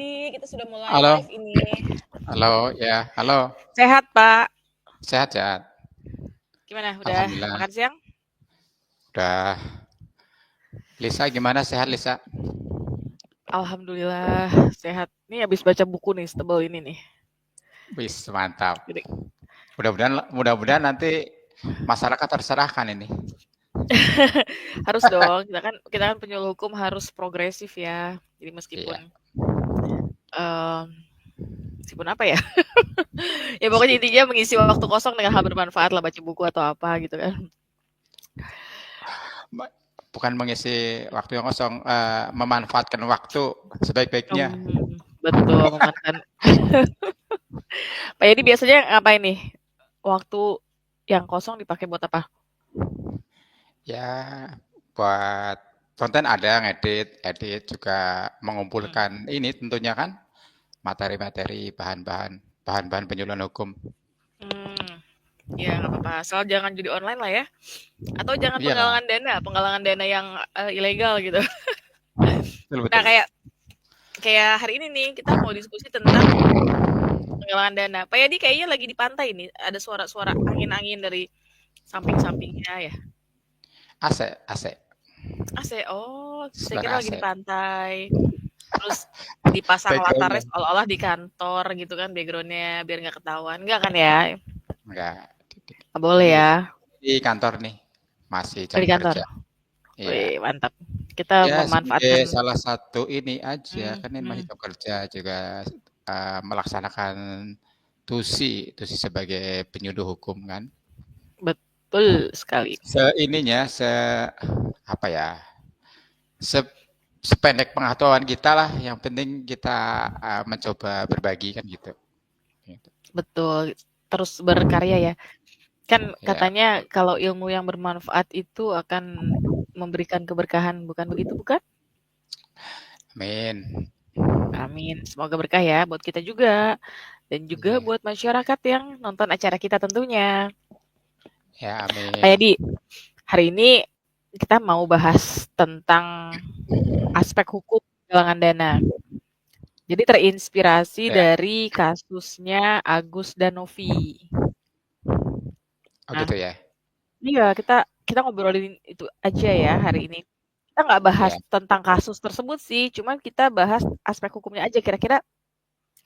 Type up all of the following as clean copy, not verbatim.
Adi, kita sudah mulai Halo, live ini. halo, ya, halo. Sehat, Pak. Sehat, sehat. Gimana? Udah Alhamdulillah. makan siang? Udah. Lisa gimana? Sehat, Lisa? Alhamdulillah sehat. Nih habis baca buku nih, setebal ini nih. Wis, mantap. Jadi, Mudah-mudahan nanti masyarakat terserahkan ini. harus dong. Kita kan penyuluh hukum harus progresif ya. Jadi Iya, em, meskipun apa ya? Ya pokoknya meskipun intinya mengisi waktu kosong dengan hal bermanfaat lah, baca buku atau apa gitu kan. bukan mengisi waktu yang kosong, memanfaatkan waktu sebaik-baiknya. Betul, memanfaatkan. Pak Yadi biasanya ngapain nih? Waktu yang kosong dipakai buat apa? Ya, buat konten ada ngedit, edit juga Hmm. mengumpulkan ini tentunya kan materi-materi, bahan-bahan penyuluhan hukum. Hmm. Ya nggak apa-apa, asal jangan judi online lah ya, atau jangan Iyalah, penggalangan dana yang ilegal gitu. betul Nah, betul. kayak kayak hari ini nih kita mau diskusi tentang penggalangan dana. Pak Yadi kayaknya lagi di pantai nih, ada suara-suara angin-angin dari samping-sampingnya ya. AC, AC, AC, oh, saya sebelah kira lagi di AC. pantai. Terus dipasang latarnya Backgroundnya seolah-olah di kantor gitu kan, backgroundnya biar nggak ketahuan. Nggak kan ya? enggak. Nggak boleh Ini ya. di kantor nih, masih Oh, jam di kantor. kerja. Iya. Wih, mantap. Kita Ya sebagai memanfaatkan. salah satu ini aja, Hmm, kan ini masih hmm, jam kerja juga melaksanakan tusi sebagai penyuluh hukum kan. betul sekali. Ininya, apa ya, se, sependek pengetahuan kita lah. Yang penting kita mencoba berbagi kan gitu. Gitu. Betul, terus berkarya ya. Kan Ya, katanya kalau ilmu yang bermanfaat itu akan memberikan keberkahan, bukan begitu, bukan? amin. Amin. Semoga berkah ya buat kita juga dan juga Iya. buat masyarakat yang nonton acara kita tentunya. Ya, Pak amin. Yadi, hari ini kita mau bahas tentang aspek hukum penggalangan dana. Jadi terinspirasi Ya. dari kasusnya Agus dan Novi. Oh Nah, gitu ya. iya kita kita ngobrolin itu aja ya hari ini. Kita nggak bahas Ya. tentang kasus tersebut sih, cuman kita bahas aspek hukumnya aja. Kira-kira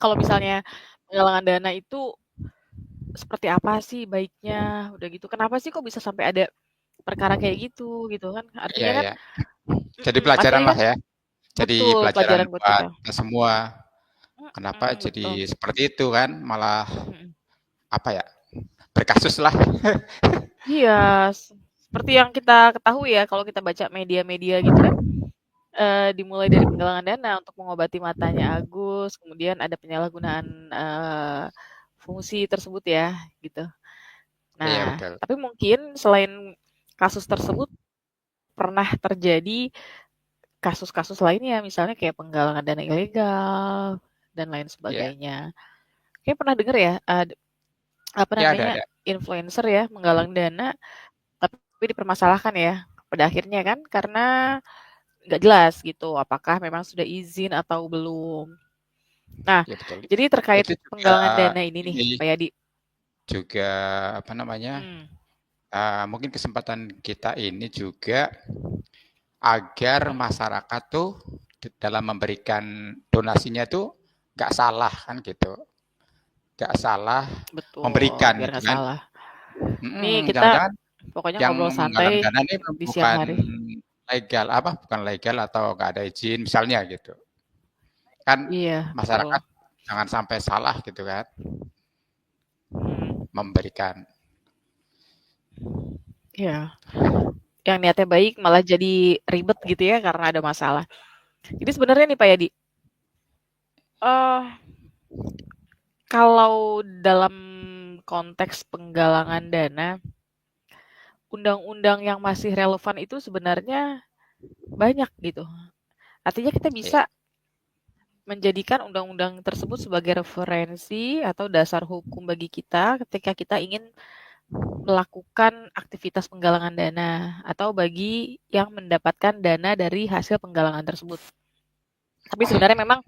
kalau misalnya penggalangan dana itu seperti apa sih baiknya? Udah gitu, kenapa sih kok bisa sampai ada perkara kayak gitu kan? Iya, Artinya kan, ya. Jadi Mas pelajaran Yadi lah kan ya. Jadi betul pelajaran pelajaran buat buat kita. kita semua. Kenapa jadi Betul. seperti itu kan? Malah Mm. apa ya? Berkasus lah. Iya, seperti yang kita ketahui ya, kalau kita baca media-media gitu kan, dimulai dari penggalangan dana untuk mengobati matanya Agus, kemudian ada penyalahgunaan, fungsi tersebut ya, gitu. Iya Nah, betul. tapi mungkin selain kasus tersebut pernah terjadi kasus-kasus lainnya, misalnya kayak penggalangan dana ilegal dan lain Iya. sebagainya. Kayak pernah dengar ya, apa Ya ada namanya, ada. influencer ya menggalang dana, tapi dipermasalahkan ya pada akhirnya kan karena nggak jelas gitu, apakah memang sudah izin atau belum. Nah, Ya betul. jadi terkait Itu juga penggalangan dana ini nih, ini Pak Yadi. juga apa namanya? Hmm, Mungkin kesempatan kita ini juga agar hmm, masyarakat tuh dalam memberikan donasinya tuh nggak salah kan gitu, nggak salah betul, memberikan biar gitu nggak kan. salah. Nih Mm-mm, kita jangan-jangan pokoknya yang ngobrol menggalang santai dana ini di siang bukan hari. legal apa, bukan legal atau nggak ada izin misalnya gitu. Kan Iya, masyarakat betul. jangan sampai salah gitu kan Hmm, memberikan. iya. Yang niatnya baik malah jadi ribet gitu ya karena ada masalah. Jadi sebenarnya nih Pak Yadi, eh kalau dalam konteks penggalangan dana, undang-undang yang masih relevan itu sebenarnya banyak gitu. Artinya kita bisa Iya, menjadikan undang-undang tersebut sebagai referensi atau dasar hukum bagi kita ketika kita ingin melakukan aktivitas penggalangan dana atau bagi yang mendapatkan dana dari hasil penggalangan tersebut. Tapi sebenarnya memang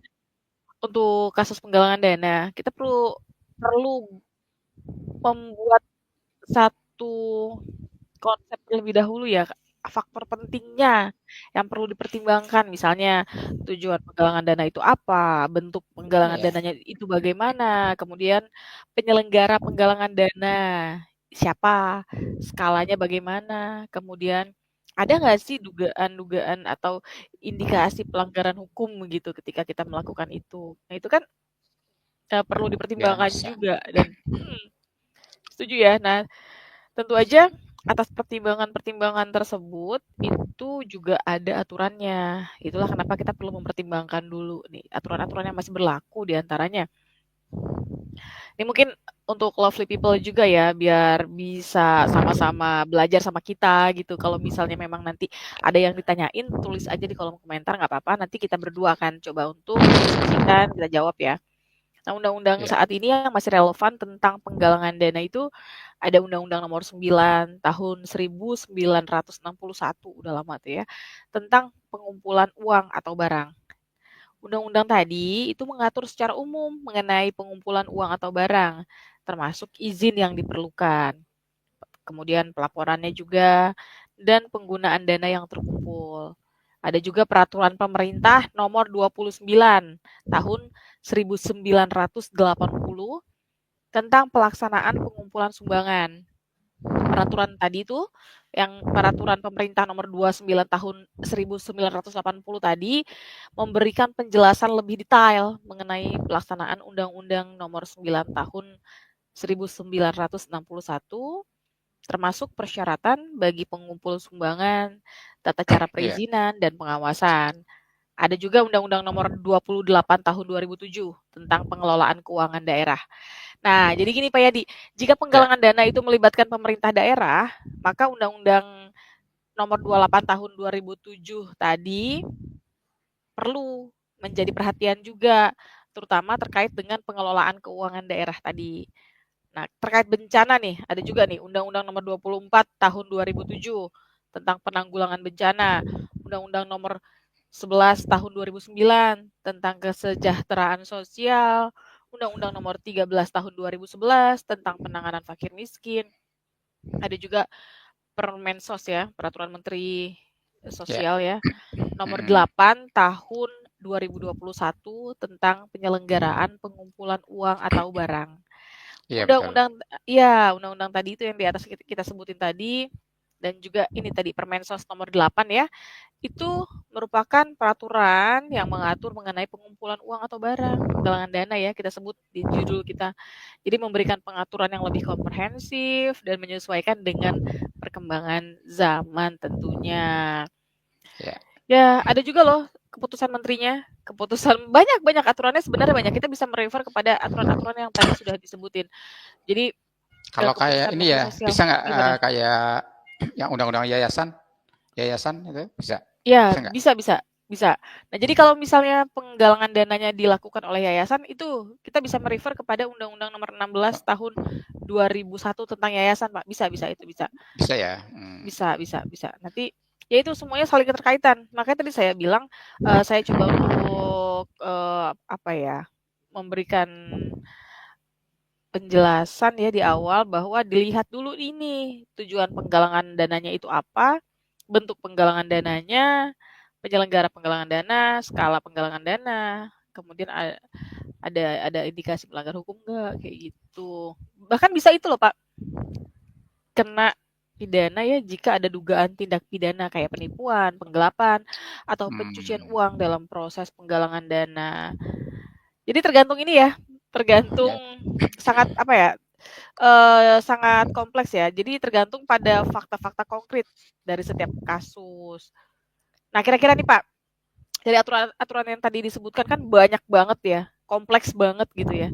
untuk kasus penggalangan dana, kita perlu membuat satu konsep terlebih dahulu ya, faktor pentingnya yang perlu dipertimbangkan. Misalnya tujuan penggalangan dana itu apa, bentuk penggalangan Iya. dananya itu bagaimana, kemudian penyelenggara penggalangan dana siapa, skalanya bagaimana, kemudian ada nggak sih dugaan-dugaan atau indikasi pelanggaran hukum gitu ketika kita melakukan itu. Nah itu kan perlu Ya, dipertimbangkan bisa. juga dan setuju ya. Nah tentu aja atas pertimbangan-pertimbangan tersebut itu juga ada aturannya. Itulah kenapa kita perlu mempertimbangkan dulu nih aturan-aturan yang masih berlaku di antaranya. Ini mungkin untuk lovely people juga ya, biar bisa sama-sama belajar sama kita gitu. Kalau misalnya memang nanti ada yang ditanyain, tulis aja di kolom komentar, nggak apa-apa. Nanti kita berdua akan coba untuk diskusikan, kita jawab ya. Nah, undang-undang Ya. saat ini yang masih relevan tentang penggalangan dana itu ada Undang-Undang Nomor 9 Tahun 1961, udah lama tuh ya, tentang pengumpulan uang atau barang. Undang-undang tadi itu mengatur secara umum mengenai pengumpulan uang atau barang, termasuk izin yang diperlukan, kemudian pelaporannya juga, dan penggunaan dana yang terkumpul. Ada juga peraturan pemerintah nomor 29 tahun 1980 tentang pelaksanaan pengumpulan sumbangan. Peraturan tadi itu yang peraturan pemerintah nomor 29 tahun 1980 tadi memberikan penjelasan lebih detail mengenai pelaksanaan Undang-Undang nomor 9 tahun 1961 termasuk persyaratan bagi pengumpul sumbangan, tata cara Iya. perizinan dan pengawasan. Ada juga Undang-Undang nomor 28 tahun 2007 tentang pengelolaan keuangan daerah. Nah, jadi gini Pak Yadi, jika Ya. penggalangan dana itu melibatkan pemerintah daerah, maka Undang-Undang nomor 28 tahun 2007 tadi perlu menjadi perhatian juga, terutama terkait dengan pengelolaan keuangan daerah tadi. Nah, terkait bencana nih, ada juga nih Undang-Undang nomor 24 tahun 2007 tentang penanggulangan bencana, Undang-Undang nomor 11 tahun 2009 tentang kesejahteraan sosial, Undang-Undang nomor 13 tahun 2011 tentang penanganan fakir miskin. Ada juga Permensos ya, Peraturan Menteri Ya. Sosial ya, nomor Mm-mm. 8 tahun 2021 tentang penyelenggaraan pengumpulan uang atau barang. Iya, betul. Undang-undang ya, undang-undang tadi itu yang di atas kita sebutin tadi dan juga ini tadi Permensos nomor 8 ya. Itu merupakan peraturan yang mengatur mengenai pengumpulan uang atau barang, penggalangan dana ya kita sebut di judul kita. Jadi memberikan pengaturan yang lebih komprehensif dan menyesuaikan dengan perkembangan zaman tentunya. Ya. Ya, ada juga loh keputusan menterinya, keputusan banyak aturannya sebenarnya banyak. Kita bisa merefer kepada aturan-aturan yang tadi sudah disebutin. Jadi Kalau kayak keputusan ini Menteri ya, Sosial bisa nggak gimana? kayak yang undang-undang yayasan, yayasan itu bisa, Ya, bisa nggak? bisa bisa bisa. Nah, jadi kalau misalnya penggalangan dananya dilakukan oleh yayasan itu kita bisa merefer kepada Undang-Undang Nomor 16 tahun 2001 tentang yayasan, Pak. Bisa bisa itu bisa. Bisa ya. Hmm. Bisa bisa bisa. Nanti ya itu semuanya saling keterkaitan. Makanya tadi saya bilang saya coba untuk apa ya? Memberikan penjelasan ya di awal bahwa dilihat dulu ini tujuan penggalangan dananya itu apa, bentuk penggalangan dananya, penyelenggara penggalangan dana, skala penggalangan dana, kemudian ada indikasi melanggar hukum nggak kayak gitu. Bahkan bisa itu loh Pak, kena pidana ya jika ada dugaan tindak pidana kayak penipuan, penggelapan, atau pencucian Hmm. uang dalam proses penggalangan dana. Jadi tergantung ini ya, tergantung Ya. sangat apa ya, sangat kompleks ya. Jadi tergantung pada fakta-fakta konkret dari setiap kasus. Nah, kira-kira nih Pak, dari aturan-aturan yang tadi disebutkan kan banyak banget ya, kompleks banget gitu ya.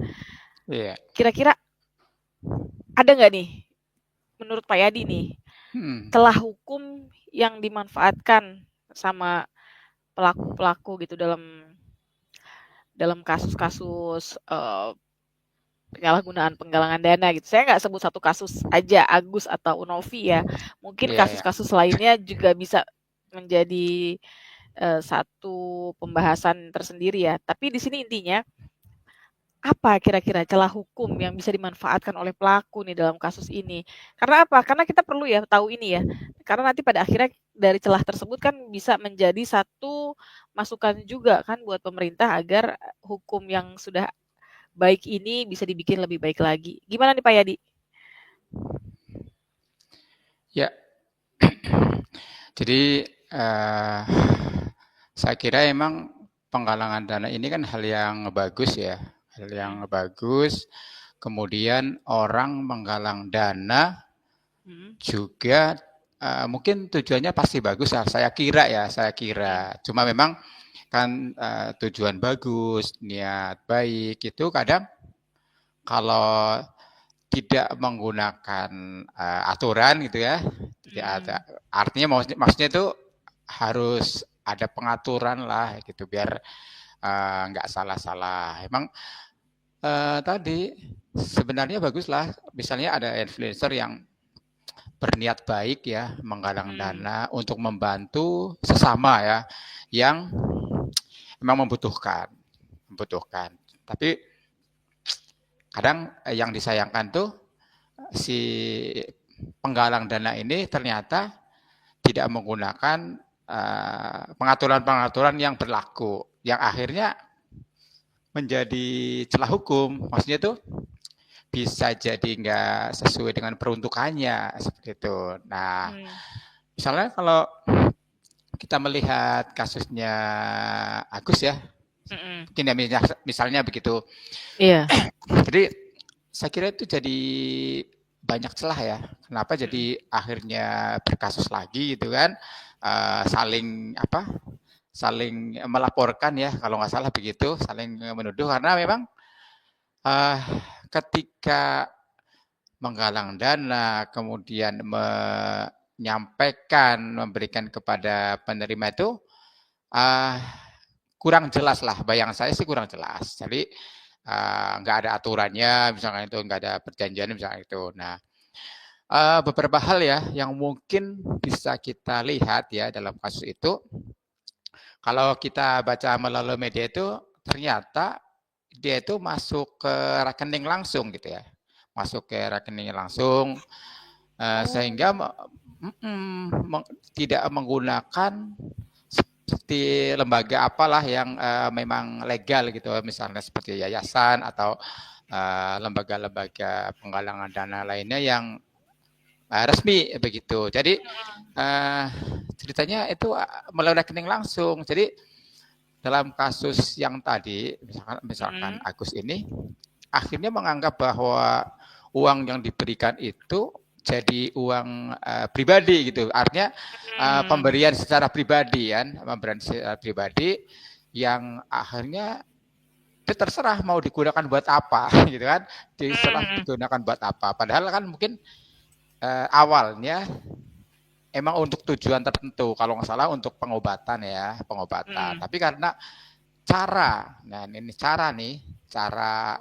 Iya. Kira-kira ada nggak nih, menurut Pak Yadi nih, Hmm. celah hukum yang dimanfaatkan sama pelaku-pelaku gitu dalam kasus-kasus penyalahgunaan penggalangan dana gitu. Saya nggak sebut satu kasus aja, Agus atau Unovi ya. Mungkin Iya, ya. kasus-kasus lainnya juga bisa menjadi satu pembahasan tersendiri ya. Tapi di sini intinya apa kira-kira celah hukum yang bisa dimanfaatkan oleh pelaku nih dalam kasus ini? Karena apa? Karena kita perlu ya tahu ini ya. Karena nanti pada akhirnya dari celah tersebut kan bisa menjadi satu masukan juga kan buat pemerintah agar hukum yang sudah baik ini bisa dibikin lebih baik lagi. Gimana nih Pak Yadi? Ya, jadi saya kira emang penggalangan dana ini kan hal yang bagus ya, hal yang Hmm. bagus. Kemudian orang menggalang dana Hmm. juga mungkin tujuannya pasti bagus ya, saya kira ya, saya Hmm. kira. Cuma memang kan tujuan bagus, niat baik itu kadang kalau tidak menggunakan aturan gitu ya, tidak ada. Hmm. Artinya maksudnya itu harus ada pengaturan lah gitu biar nggak salah-salah. Emang tadi sebenarnya baguslah, misalnya ada influencer yang berniat baik ya menggalang Hmm. dana untuk membantu sesama ya yang memang membutuhkan. Tapi kadang yang disayangkan tuh si penggalang dana ini ternyata tidak menggunakan pengaturan-pengaturan yang berlaku, yang akhirnya menjadi celah hukum. Maksudnya tuh bisa jadi nggak sesuai dengan peruntukannya seperti itu. Nah, Hmm. misalnya kalau kita melihat kasusnya Agus ya, Hmm. mungkin ya misalnya begitu. Iya. Jadi saya kira itu jadi banyak celah ya. Kenapa Hmm. jadi akhirnya berkasus lagi gitu kan? Saling apa? Saling melaporkan ya kalau nggak salah begitu, saling menuduh karena memang uh, ketika menggalang dana, kemudian menyampaikan, memberikan kepada penerima itu uh, kurang jelas lah. Bayangan saya sih kurang jelas. Jadi nggak ada aturannya, misalnya itu nggak ada perjanjian, misalnya itu. Nah, beberapa hal ya yang mungkin bisa kita lihat ya dalam kasus itu. Kalau kita baca melalui media itu ternyata dia itu masuk ke rekening langsung gitu ya, masuk ke rekening langsung sehingga Oh. tidak menggunakan seperti lembaga apalah yang memang legal gitu, misalnya seperti yayasan atau lembaga-lembaga penggalangan dana lainnya yang resmi begitu. Jadi uh, ceritanya itu melalui rekening langsung. Jadi dalam kasus yang tadi, misalkan Hmm. Agus ini, akhirnya menganggap bahwa uang yang diberikan itu jadi uang pribadi gitu. Artinya Hmm. pemberian secara pribadi kan, pemberian secara pribadi yang akhirnya itu terserah mau digunakan buat apa gitu kan. Terserah Hmm. digunakan buat apa. Padahal kan mungkin awalnya emang untuk tujuan tertentu. Kalau nggak salah untuk pengobatan ya, pengobatan. Hmm. Tapi karena cara, nah ini cara nih, cara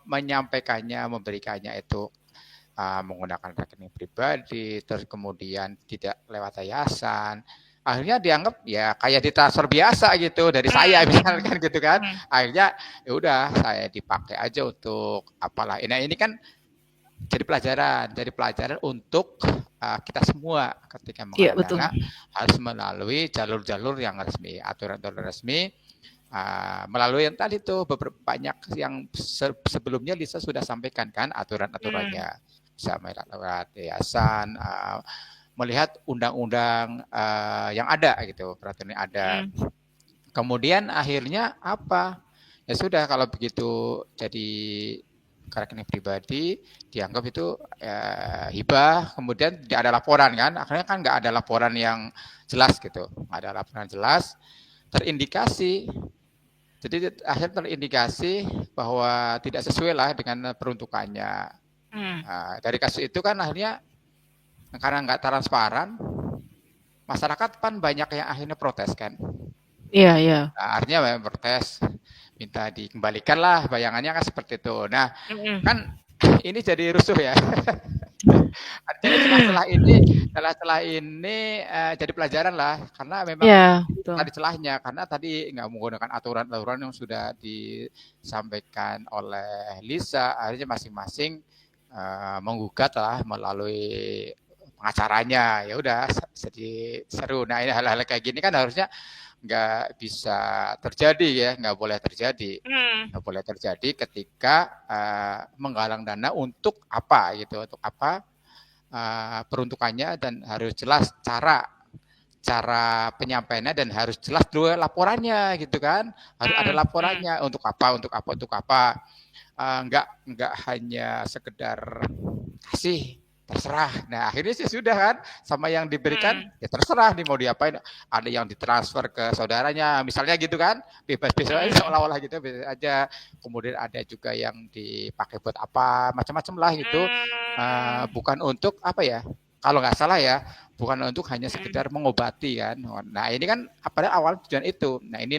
menyampaikannya, memberikannya itu menggunakan rekening pribadi, terus kemudian tidak lewat yayasan, akhirnya dianggap ya kayak ditransfer biasa gitu dari saya Hmm. misalkan gitu kan, Hmm. akhirnya ya udah saya dipakai aja untuk apalah. Nah ini kan jadi pelajaran untuk kita semua ketika Iya menggalang betul. dana harus melalui jalur-jalur yang resmi, aturan-aturan resmi. Melalui yang tadi tuh banyak yang sebelumnya Lisa sudah sampaikan kan Hmm. aturan-aturannya, bisa lewat yayasan, melihat undang-undang yang ada gitu, peraturan yang ada. Hmm. Kemudian akhirnya apa? Ya sudah kalau begitu jadi rekening pribadi dianggap itu hibah, kemudian tidak ada laporan kan, akhirnya kan nggak ada laporan yang jelas gitu, nggak ada laporan jelas, terindikasi, jadi akhirnya terindikasi bahwa tidak sesuai lah dengan peruntukannya. Hmm. Dari kasus itu kan akhirnya karena nggak transparan, masyarakat kan banyak yang akhirnya protes kan. Iya, iya. Artinya protes, minta dikembalikan lah, bayangannya kan seperti itu. Nah, Mhm. kan ini jadi rusuh ya. Artinya masalah ini celah-celah ini jadi pelajaran lah, karena memang Iya, itu betul. tadi celahnya, karena tadi nggak menggunakan aturan-aturan yang sudah disampaikan oleh Lisa, akhirnya masing-masing menggugat lah melalui pengacaranya. Ya udah, jadi seru. Nah, ini hal-hal kayak gini kan harusnya nggak bisa terjadi ya, nggak boleh terjadi. Hmm. Nggak boleh terjadi ketika menggalang dana untuk apa gitu, untuk apa peruntukannya, dan harus jelas cara penyampaiannya, dan harus jelas dulu laporannya gitu kan, harus ada Hmm. Hmm. laporannya untuk apa. Nggak hanya sekedar kasih terserah. Nah, akhirnya sih sudah kan, sama yang diberikan Hmm. ya terserah nih mau diapain. Ada yang ditransfer ke saudaranya misalnya gitu kan, bebas-bebas aja, Hmm. seolah-olah gitu bebas aja. Kemudian ada juga yang dipakai buat apa, macam-macam lah gitu. Hmm. Bukan untuk apa ya, kalau nggak salah ya, bukan untuk hanya Hmm. sekedar mengobati kan. Nah, ini kan pada awal tujuan itu. Nah, ini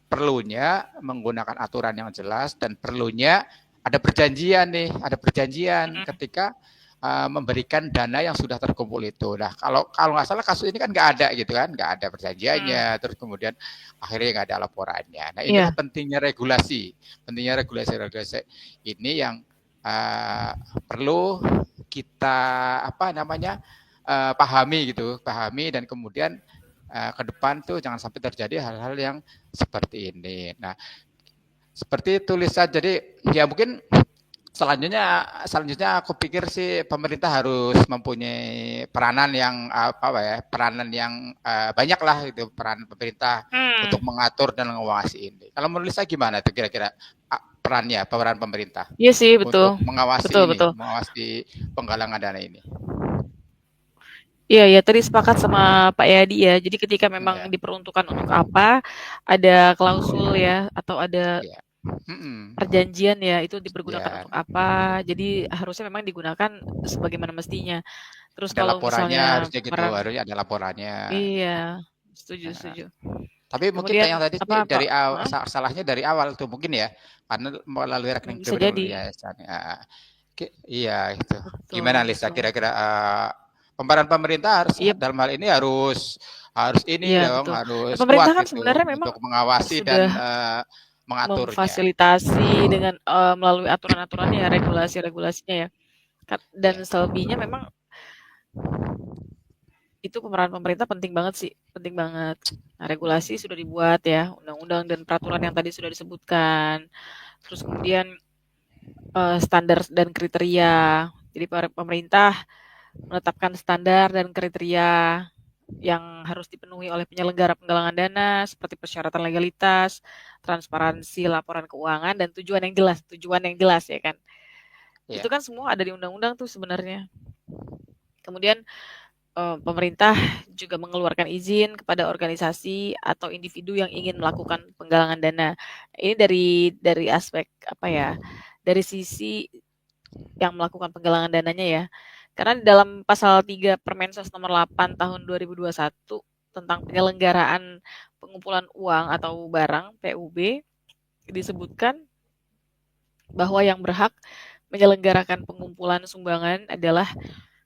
perlunya menggunakan aturan yang jelas, dan perlunya ada perjanjian Hmm. ketika memberikan dana yang sudah terkumpul itu. Nah, kalau nggak salah kasus ini kan nggak ada gitu kan, nggak ada Hmm. perjanjiannya, terus kemudian akhirnya nggak ada laporannya. Nah, inilah Iya. pentingnya regulasi ini yang uh, perlu kita apa namanya pahami, dan kemudian ke depan tuh jangan sampai terjadi hal-hal yang seperti ini. Nah, seperti tulisan. Jadi ya mungkin selanjutnya aku pikir sih pemerintah harus mempunyai peranan yang banyak lah, itu peran pemerintah Hmm. untuk mengatur dan mengawasi ini. Kalau menurut saya gimana tuh kira-kira peran pemerintah Iya sih, betul. untuk Betul, betul. mengawasi penggalangan dana ini? Iya, ya tadi sepakat sama Pak Yadi ya. Jadi ketika memang Ya, diperuntukkan untuk apa, ada klausul ya, atau ada ya, mm-mm. perjanjian ya, itu dipergunakan Ya, untuk apa. Jadi harusnya memang digunakan sebagaimana mestinya. Terus ada kalau laporannya, misalnya harusnya gitu, peran, harusnya ada laporannya. iya, setuju, setuju. Tapi mungkin Kemudian yang tadi apa, sih Pak? dari salahnya dari awal tuh mungkin ya, karena melalui rekening Bisa pribadi jadi. ya. Iya itu. Gimana Betul, Lisa betul. kira-kira pemeran pemerintah harus Iya, dalam hal ini harus harus ini iya dong, betul. Nah, harus kuat pemerintah kan gitu sebenarnya memang untuk mengawasi dan sudah mengaturnya. memfasilitasi dengan melalui aturan-aturannya ya, regulasi-regulasinya ya. Dan Ya, selebihnya memang itu pemeran pemerintah penting banget sih, penting banget. Nah, regulasi sudah dibuat ya, undang-undang dan peraturan yang tadi sudah disebutkan. Terus kemudian standar dan kriteria. Jadi pemerintah menetapkan standar dan kriteria yang harus dipenuhi oleh penyelenggara penggalangan dana seperti persyaratan legalitas, transparansi laporan keuangan, dan tujuan yang jelas ya kan. Itu ya, kan semua ada di undang-undang tuh sebenarnya. Kemudian pemerintah juga mengeluarkan izin kepada organisasi atau individu yang ingin melakukan penggalangan dana. Ini dari aspek apa ya? Dari sisi yang melakukan penggalangan dananya ya. Karena di dalam pasal 3 Permensos nomor 8 tahun 2021 tentang penyelenggaraan pengumpulan uang atau barang PUB disebutkan bahwa yang berhak menyelenggarakan pengumpulan sumbangan adalah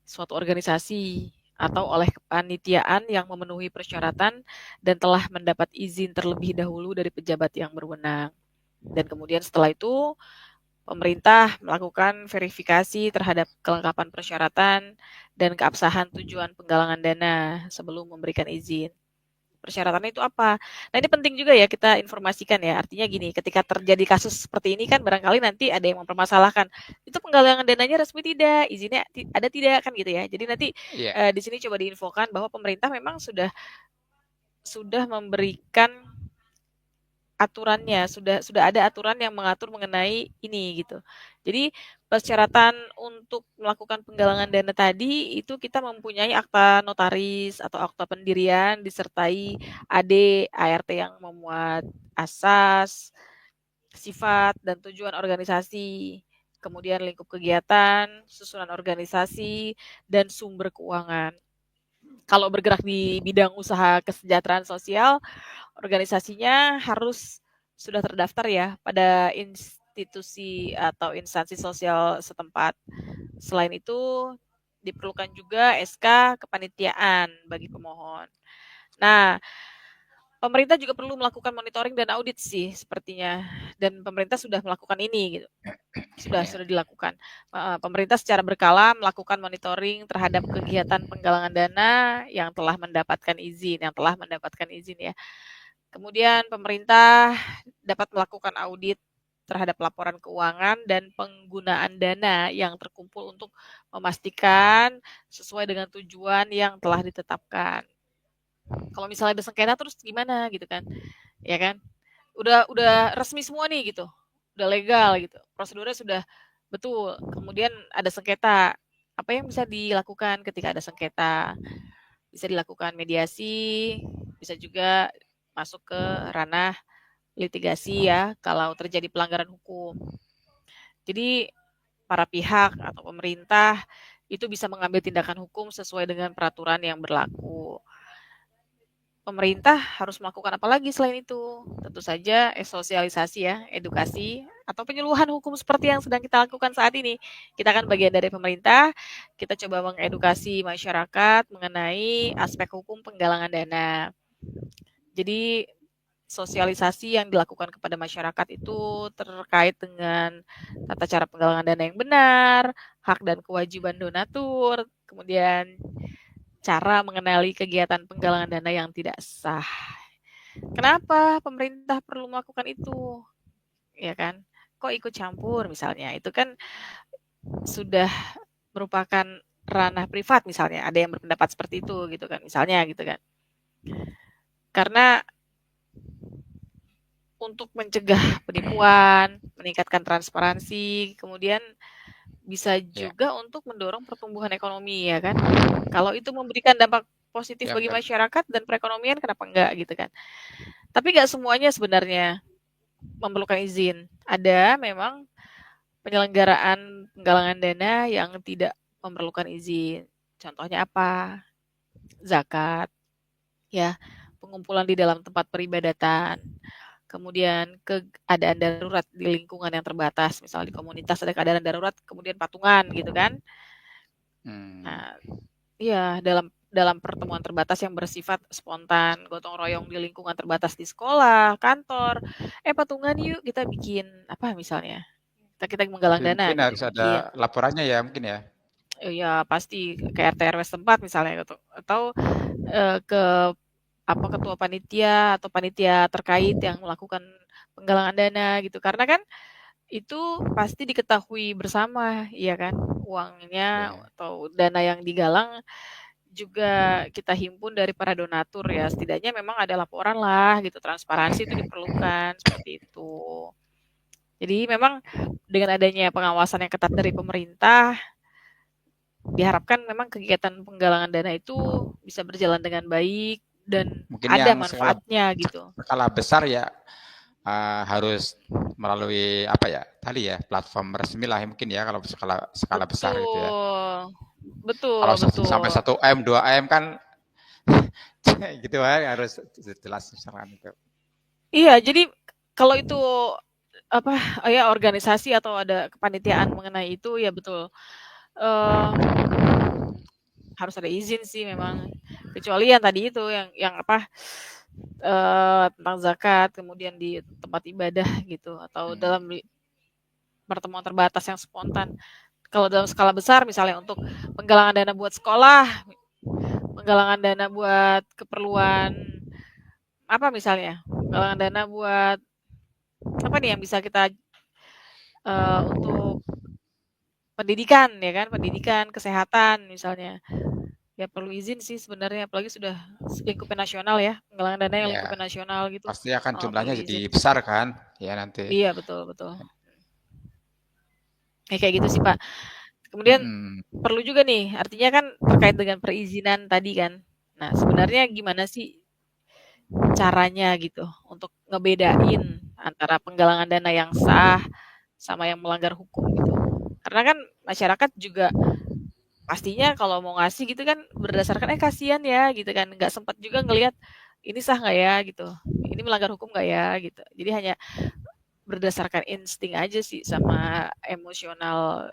suatu organisasi atau oleh kepanitiaan yang memenuhi persyaratan dan telah mendapat izin terlebih dahulu dari pejabat yang berwenang. Dan kemudian setelah itu pemerintah melakukan verifikasi terhadap kelengkapan persyaratan dan keabsahan tujuan penggalangan dana sebelum memberikan izin. Persyaratannya itu apa? Nah, ini penting juga ya kita informasikan ya. Artinya gini, ketika terjadi kasus seperti ini kan barangkali nanti ada yang mempermasalahkan. Itu penggalangan dananya resmi tidak, izinnya ada tidak kan gitu ya. Jadi nanti iya, di sini coba diinfokan bahwa pemerintah memang sudah memberikan aturannya, sudah ada aturan yang mengatur mengenai ini gitu. Jadi persyaratan untuk melakukan penggalangan dana tadi itu kita mempunyai akta notaris atau akta pendirian disertai AD, ART yang memuat asas, sifat dan tujuan organisasi, kemudian lingkup kegiatan, susunan organisasi dan sumber keuangan. Kalau bergerak di bidang usaha kesejahteraan sosial, organisasinya harus sudah terdaftar ya pada institusi atau instansi sosial setempat. Selain itu, diperlukan juga SK kepanitiaan bagi pemohon. Nah, pemerintah juga perlu melakukan monitoring dan audit sih sepertinya, dan pemerintah sudah melakukan ini gitu. Sudah Ya. dilakukan. Pemerintah secara berkala melakukan monitoring terhadap kegiatan penggalangan dana yang telah mendapatkan izin ya. Kemudian pemerintah dapat melakukan audit terhadap laporan keuangan dan penggunaan dana yang terkumpul untuk memastikan sesuai dengan tujuan yang telah ditetapkan. Kalau misalnya ada sengketa terus gimana gitu kan? Ya kan? Udah resmi semua nih gitu. Udah legal gitu. Prosedurnya sudah betul. Kemudian ada sengketa. Apa yang bisa dilakukan ketika ada sengketa? Bisa dilakukan mediasi, bisa juga masuk ke ranah litigasi ya kalau terjadi pelanggaran hukum. Jadi para pihak atau pemerintah itu bisa mengambil tindakan hukum sesuai dengan peraturan yang berlaku. Pemerintah harus melakukan apa lagi selain itu? Tentu saja sosialisasi ya, edukasi atau penyuluhan hukum seperti yang sedang kita lakukan saat ini. Kita kan bagian dari pemerintah, kita coba mengedukasi masyarakat mengenai aspek hukum penggalangan dana. Jadi sosialisasi yang dilakukan kepada masyarakat itu terkait dengan tata cara penggalangan dana yang benar, hak dan kewajiban donatur, kemudian cara mengenali kegiatan penggalangan dana yang tidak sah. Kenapa pemerintah perlu melakukan itu? Ya kan? Kok ikut campur misalnya? Itu kan sudah merupakan ranah privat misalnya. Ada yang berpendapat seperti itu gitu kan. Misalnya gitu kan. Karena untuk mencegah penipuan, meningkatkan transparansi, kemudian bisa Ya. juga untuk mendorong pertumbuhan ekonomi ya kan. Kalau itu memberikan dampak positif Ya, bagi betul. masyarakat dan perekonomian kenapa enggak gitu kan. Tapi nggak semuanya sebenarnya memerlukan izin. Ada memang penyelenggaraan penggalangan dana yang tidak memerlukan izin. Contohnya apa? Zakat, ya, pengumpulan di dalam tempat peribadatan, kemudian keadaan darurat di lingkungan yang terbatas, misalnya di komunitas ada keadaan darurat, kemudian patungan gitu kan. Hmm. Nah, iya dalam dalam pertemuan terbatas yang bersifat spontan, gotong royong di lingkungan terbatas di sekolah, kantor, patungan yuk kita bikin apa misalnya, kita menggalang Tapi dana mungkin gitu, harus bikin ada laporannya ya mungkin ya. ya pasti ke RT RW setempat misalnya gitu, atau ke apa ketua panitia atau panitia terkait yang melakukan penggalangan dana gitu. Karena kan itu pasti diketahui bersama, ya kan? Uangnya Ya. atau dana yang digalang juga kita himpun dari para donatur ya. Setidaknya memang ada laporan lah gitu, transparansi itu diperlukan seperti itu. Jadi memang dengan adanya pengawasan yang ketat dari pemerintah, diharapkan memang kegiatan penggalangan dana itu bisa berjalan dengan baik dan Mungkin ada yang skala manfaatnya gitu. skala besar ya harus melalui apa ya tadi ya platform resmi lah ya, mungkin ya kalau skala skala besar gitu ya. Betul. Kalau Betul, sampai betul. 1 M 2 M kan gitu ya harus jelas misalkan itu. Iya, jadi kalau itu apa ya organisasi atau ada kepanitiaan mengenai itu ya betul. eh Harus ada izin sih memang. Kecuali yang tadi itu yang apa tentang zakat kemudian di tempat ibadah gitu atau dalam Hmm. pertemuan terbatas yang spontan. Kalau dalam skala besar misalnya untuk penggalangan dana buat sekolah, penggalangan dana buat keperluan apa misalnya? Penggalangan dana buat apa nih yang bisa kita untuk pendidikan ya kan, pendidikan, kesehatan misalnya. Ya perlu izin sih sebenarnya apalagi sudah lingkupnya nasional ya, penggalangan dana yang Ya, lingkupnya nasional gitu. pasti akan Perlu jumlahnya jadi izin. besar kan ya nanti. Iya betul betul. Ya kayak gitu sih Pak. Kemudian Hmm. perlu juga nih, artinya kan terkait dengan perizinan tadi kan. Nah sebenarnya gimana sih caranya gitu untuk ngebedain antara penggalangan dana yang sah sama yang melanggar hukum gitu. Karena kan masyarakat juga pastinya kalau mau ngasih gitu kan berdasarkan kasihan ya gitu kan nggak sempat juga ngelihat ini sah nggak ya gitu ini melanggar hukum nggak ya gitu jadi hanya berdasarkan insting aja sih sama emosional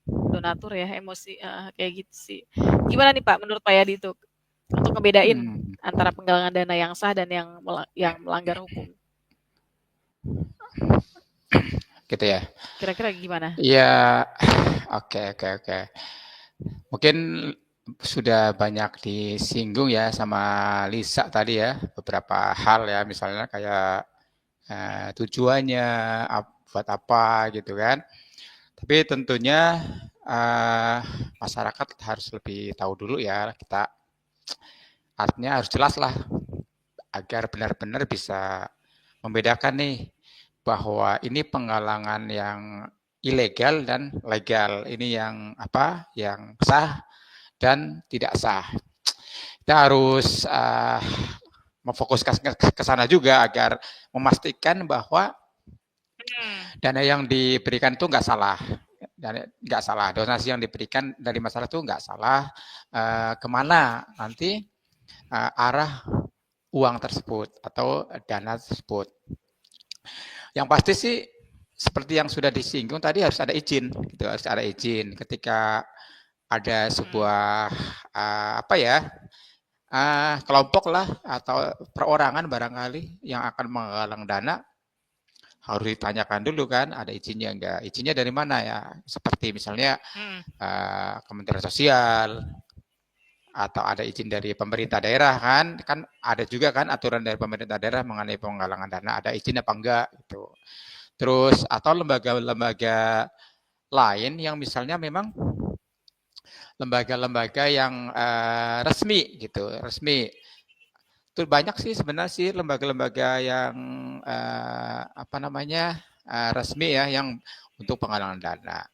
donatur ya, emosi, kayak gitu sih. Gimana nih Pak, menurut Pak Yadi itu untuk ngebedain Hmm, antara penggalangan dana yang sah dan yang melanggar hukum? gitu ya. Kira-kira gimana? Ya, oke, oke, oke. Mungkin sudah banyak disinggung ya sama Lisa tadi ya, beberapa hal ya, misalnya kayak tujuannya, buat apa gitu kan. Tapi tentunya masyarakat harus lebih tahu dulu ya, kita artinya harus jelas lah agar benar-benar bisa membedakan nih bahwa ini penggalangan yang ilegal dan legal. Ini yang apa? Yang sah dan tidak sah. Kita harus memfokuskan ke sana juga agar memastikan bahwa dana yang diberikan itu nggak salah. Dan nggak salah, donasi yang diberikan dari masyarakat itu nggak salah. Kemana nanti arah uang tersebut atau dana tersebut. Yang pasti sih seperti yang sudah disinggung tadi harus ada izin, gitu, harus ada izin ketika ada sebuah apa ya kelompok lah atau perorangan barangkali yang akan menggalang dana harus ditanyakan dulu kan ada izinnya enggak, izinnya dari mana ya, seperti misalnya Kementerian Sosial atau ada izin dari pemerintah daerah kan ada juga kan aturan dari pemerintah daerah mengenai penggalangan dana ada izin apa enggak gitu. Terus atau lembaga-lembaga lain yang misalnya memang lembaga-lembaga yang resmi gitu, resmi. Itu banyak sih sebenarnya sih lembaga-lembaga yang apa namanya resmi ya yang untuk penggalangan dana.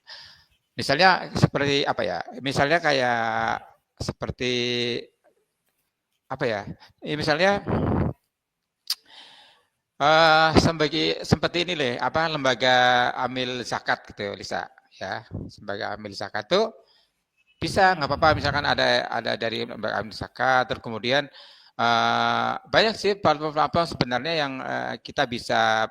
Misalnya seperti apa ya? Misalnya kayak seperti apa ya? Misalnya seperti ini leh, apa lembaga amil zakat gitu, Lisa, ya, sebagai amil zakat tuh bisa nggak apa-apa, misalkan ada dari lembaga amil zakat, terus kemudian banyak sih platform-platform sebenarnya yang kita bisa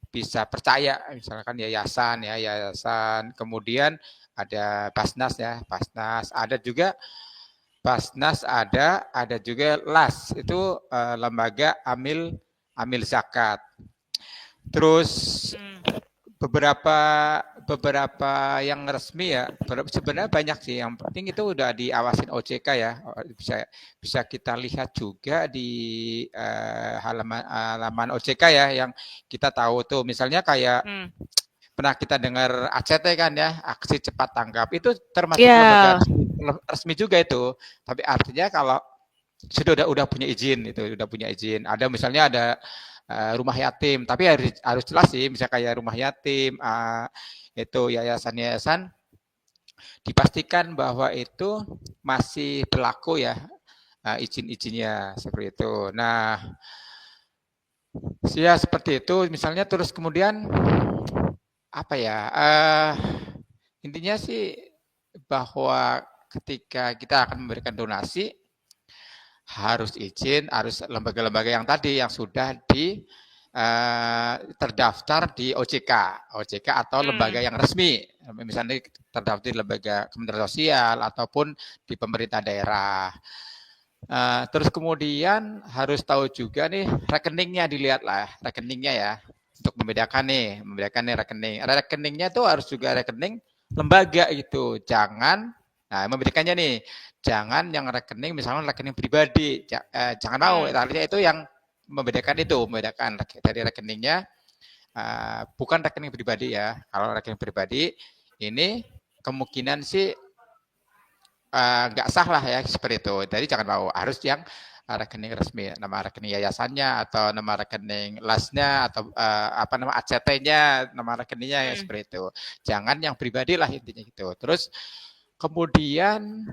bisa percaya, misalkan yayasan ya, yayasan, kemudian ada Basnas ya, Basnas, ada juga Basnas ada juga LAS itu lembaga amil amil zakat. Terus beberapa beberapa yang resmi ya sebenarnya banyak sih, yang penting itu udah diawasin OJK ya, bisa bisa kita lihat juga di halaman OJK ya yang kita tahu tuh, misalnya kayak pernah kita dengar ACT kan ya, aksi cepat tanggap, itu termasuk lembaga resmi juga itu, tapi artinya kalau sudah udah punya izin, itu udah punya izin. Ada misalnya ada rumah yatim, tapi harus jelas sih, misalnya kayak rumah yatim, itu yayasan-yayasan dipastikan bahwa itu masih berlaku ya izin-izinnya seperti itu. Nah, ya seperti itu misalnya, terus kemudian apa ya? Intinya sih bahwa ketika kita akan memberikan donasi harus izin, harus lembaga-lembaga yang tadi yang sudah terdaftar di OJK, OJK atau lembaga yang resmi, misalnya terdaftar di lembaga Kementerian Sosial ataupun di pemerintah daerah. Terus kemudian harus tahu juga nih rekeningnya, dilihat lah rekeningnya ya, untuk membedakan nih rekening. Rekeningnya tuh harus juga rekening lembaga gitu, jangan membedakannya nih, jangan yang rekening misalnya rekening pribadi, jangan mau, artinya itu yang membedakan dari rekeningnya bukan rekening pribadi ya. Kalau rekening pribadi ini kemungkinan sih nggak sah lah ya seperti itu. Jadi jangan mau, harus yang rekening resmi, nama rekening yayasannya atau nama rekening lasnya atau apa nama ACT-nya, nama rekeningnya ya seperti itu. Jangan yang pribadi lah intinya gitu. Terus kemudian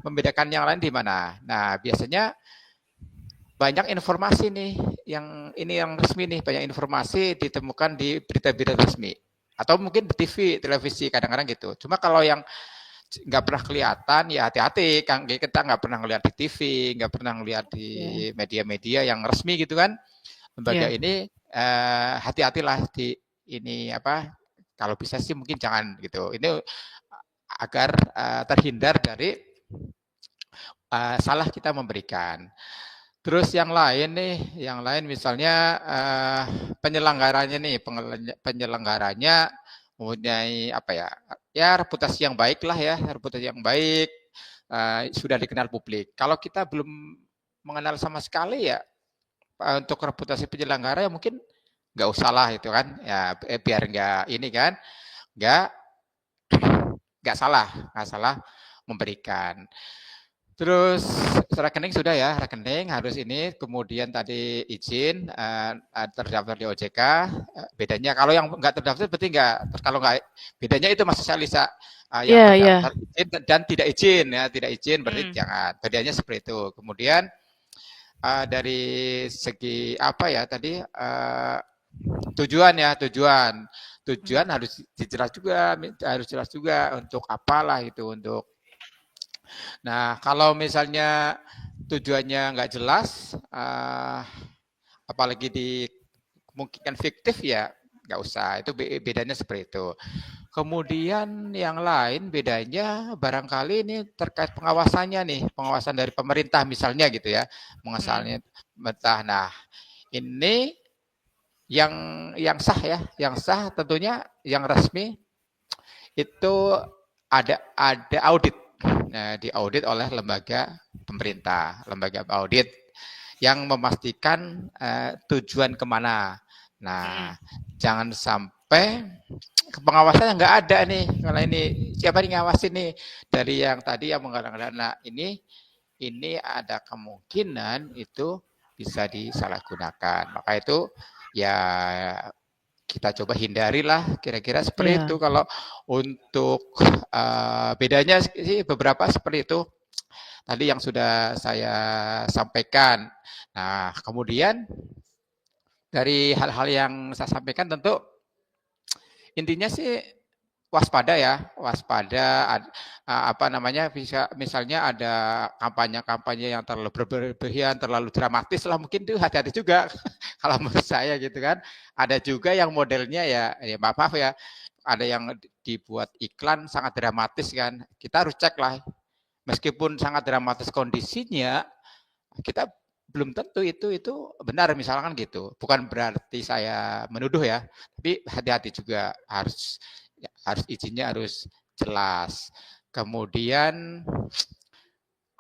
membedakan yang lain di mana? Nah, biasanya banyak informasi nih yang ini yang resmi nih, banyak informasi ditemukan di berita-berita resmi atau mungkin di TV, televisi kadang-kadang gitu. Cuma kalau yang nggak pernah kelihatan ya hati-hati, kan kita nggak pernah ngeliat di TV, nggak pernah ngeliat di media-media yang resmi gitu kan, lembaga ini hati-hatilah di ini apa Kalau bisa sih mungkin jangan gitu. Ini agar terhindar dari salah kita memberikan. Terus yang lain nih, yang lain misalnya penyelenggaranya nih, penyelenggaranya mempunyai apa ya, ya reputasi yang baik lah ya, reputasi yang baik, sudah dikenal publik. Kalau kita belum mengenal sama sekali ya, untuk reputasi penyelenggara ya mungkin nggak usah lah itu kan, ya biar nggak ini kan, nggak nggak salah memberikan. Terus rekening sudah ya, rekening harus ini, kemudian tadi izin terdaftar di OJK. Bedanya kalau yang nggak terdaftar berarti nggak, kalau nggak, bedanya itu Mas Salisa, yang Iya, iya. terdaftar izin dan tidak izin ya, tidak izin berarti Hmm. jangan. Bedanya seperti itu. Kemudian dari segi apa ya tadi tujuan harus jelas juga untuk apalah itu untuk. Nah, kalau misalnya tujuannya nggak jelas, apalagi kemungkinan fiktif ya nggak usah. Itu bedanya seperti itu. Kemudian yang lain bedanya barangkali ini terkait pengawasannya nih, pengawasan dari pemerintah misalnya gitu ya, pengawasannya pemerintah. Nah, ini yang sah tentunya yang resmi itu ada audit. Nah, diaudit oleh lembaga pemerintah, lembaga audit yang memastikan tujuan kemana. Nah, jangan sampai pengawasannya nggak ada nih. Kalau ini siapa yang ngawasin nih dari yang tadi yang menggalang dana ini ada kemungkinan itu bisa disalahgunakan. Maka itu ya kita coba hindarilah kira-kira seperti Iya. itu. Kalau untuk bedanya sih beberapa seperti itu tadi yang sudah saya sampaikan. Nah, kemudian dari hal-hal yang saya sampaikan tentu intinya sih waspada ya, waspada apa namanya, bisa misalnya ada kampanye-kampanye yang terlalu berlebihan, terlalu dramatis lah, mungkin itu hati-hati juga kalau menurut saya gitu kan. Ada juga yang modelnya ya maaf ya, ada yang dibuat iklan sangat dramatis kan. Kita harus cek lah, meskipun sangat dramatis kondisinya, kita belum tentu itu benar misalkan gitu. Bukan berarti saya menuduh ya, tapi hati-hati juga, harus izinnya harus jelas. Kemudian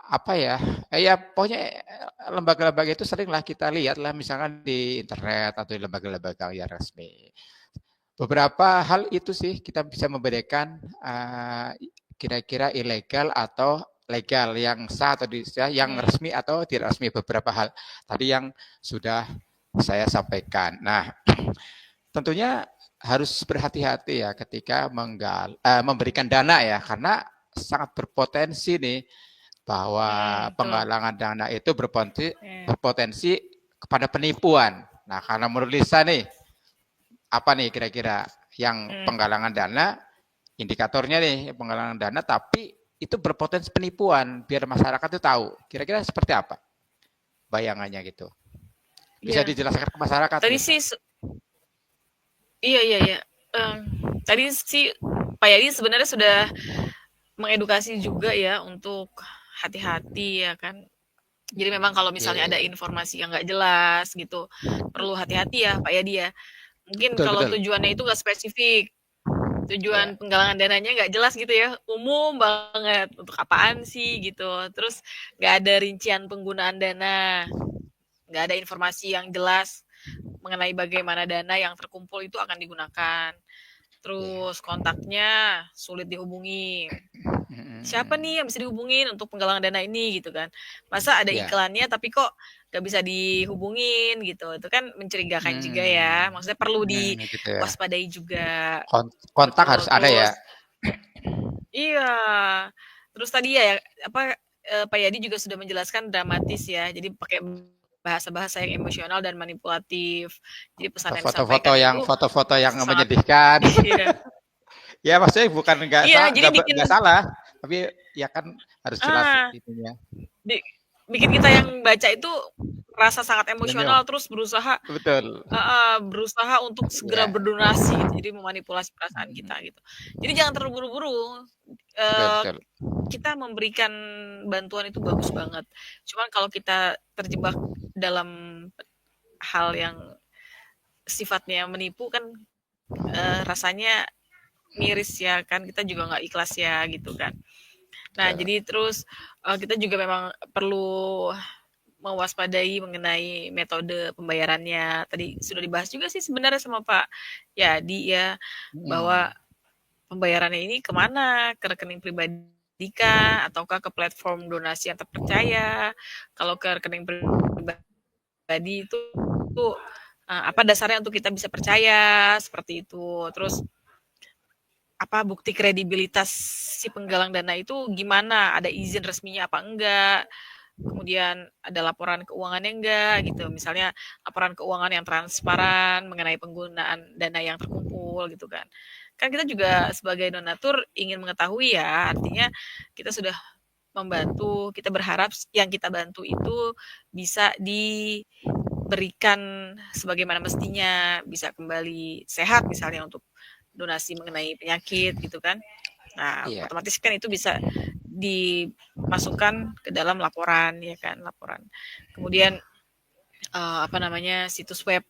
apa ya? Ya pokoknya lembaga-lembaga itu seringlah kita lihat lah misalkan di internet atau di lembaga-lembaga yang resmi. Beberapa hal itu sih kita bisa membedakan kira-kira ilegal atau legal, yang sah atau yang resmi atau tidak resmi, beberapa hal tadi yang sudah saya sampaikan. Nah, tentunya harus berhati-hati ya ketika memberikan dana ya, karena sangat berpotensi nih bahwa penggalangan dana itu berpotensi kepada penipuan. Nah, karena menurut Lisa nih, apa nih kira-kira yang penggalangan dana, indikatornya nih penggalangan dana tapi itu berpotensi penipuan, biar masyarakat itu tahu. Kira-kira seperti apa bayangannya gitu? Bisa dijelaskan ke masyarakat. Tadi Lisa? sih iya. Tadi sih Pak Yadi sebenarnya sudah mengedukasi juga ya untuk hati-hati ya kan. Jadi memang kalau misalnya ada informasi yang nggak jelas gitu, perlu hati-hati ya Pak Yadi ya. Mungkin kalau Betul. tujuannya itu nggak spesifik, tujuan penggalangan dananya nggak jelas gitu ya, umum banget, untuk apaan sih gitu. Terus nggak ada rincian penggunaan dana, nggak ada informasi yang jelas mengenai bagaimana dana yang terkumpul itu akan digunakan. Terus kontaknya sulit dihubungi. Siapa nih yang bisa dihubungin untuk penggalangan dana ini gitu kan? Masa ada iklannya tapi kok gak bisa dihubungin gitu? Itu kan mencurigakan juga ya. Maksudnya perlu diwaspadai juga. Kontak Betul. harus ada ya. Iya. Terus tadi ya apa Pak Yadi juga sudah menjelaskan dramatis ya. Jadi pakai bahasa-bahasa yang emosional dan manipulatif. Jadi pesan yang disampaikan itu foto-foto yang sangat menyedihkan. iya. Ya maksudnya bukan nggak salah, tapi ya kan harus jelas itunya. Bikin kita yang baca itu merasa sangat Senyum. emosional terus berusaha Betul. berusaha untuk segera Ya. berdonasi gitu, jadi memanipulasi perasaan kita gitu. Jadi jangan terburu-buru, Betul, eee, betul. kita memberikan bantuan itu bagus banget. Cuman kalau kita terjebak dalam hal yang sifatnya menipu kan, rasanya miris ya kan, kita juga nggak ikhlas ya gitu kan. Nah Betul. jadi terus, kita juga memang perlu mewaspadai mengenai metode pembayarannya. Tadi sudah dibahas juga sih sebenarnya sama Pak Yadi ya, bahwa Hmm. pembayarannya ini kemana? Ke rekening pribadi kah? Ataukah ke platform donasi yang terpercaya? Kalau ke rekening pribadi itu apa dasarnya untuk kita bisa percaya seperti itu. Terus apa bukti kredibilitas si penggalang dana itu gimana? Ada izin resminya apa enggak? Kemudian ada laporan keuangannya enggak gitu. Misalnya laporan keuangan yang transparan mengenai penggunaan dana yang terkumpul gitu kan. Kan kita juga sebagai donatur ingin mengetahui ya, artinya kita sudah membantu, kita berharap yang kita bantu itu bisa diberikan sebagaimana mestinya, bisa kembali sehat misalnya untuk donasi mengenai penyakit gitu kan. Nah, Iya. otomatis kan itu bisa dimasukkan ke dalam laporan ya kan, laporan. Kemudian apa namanya situs web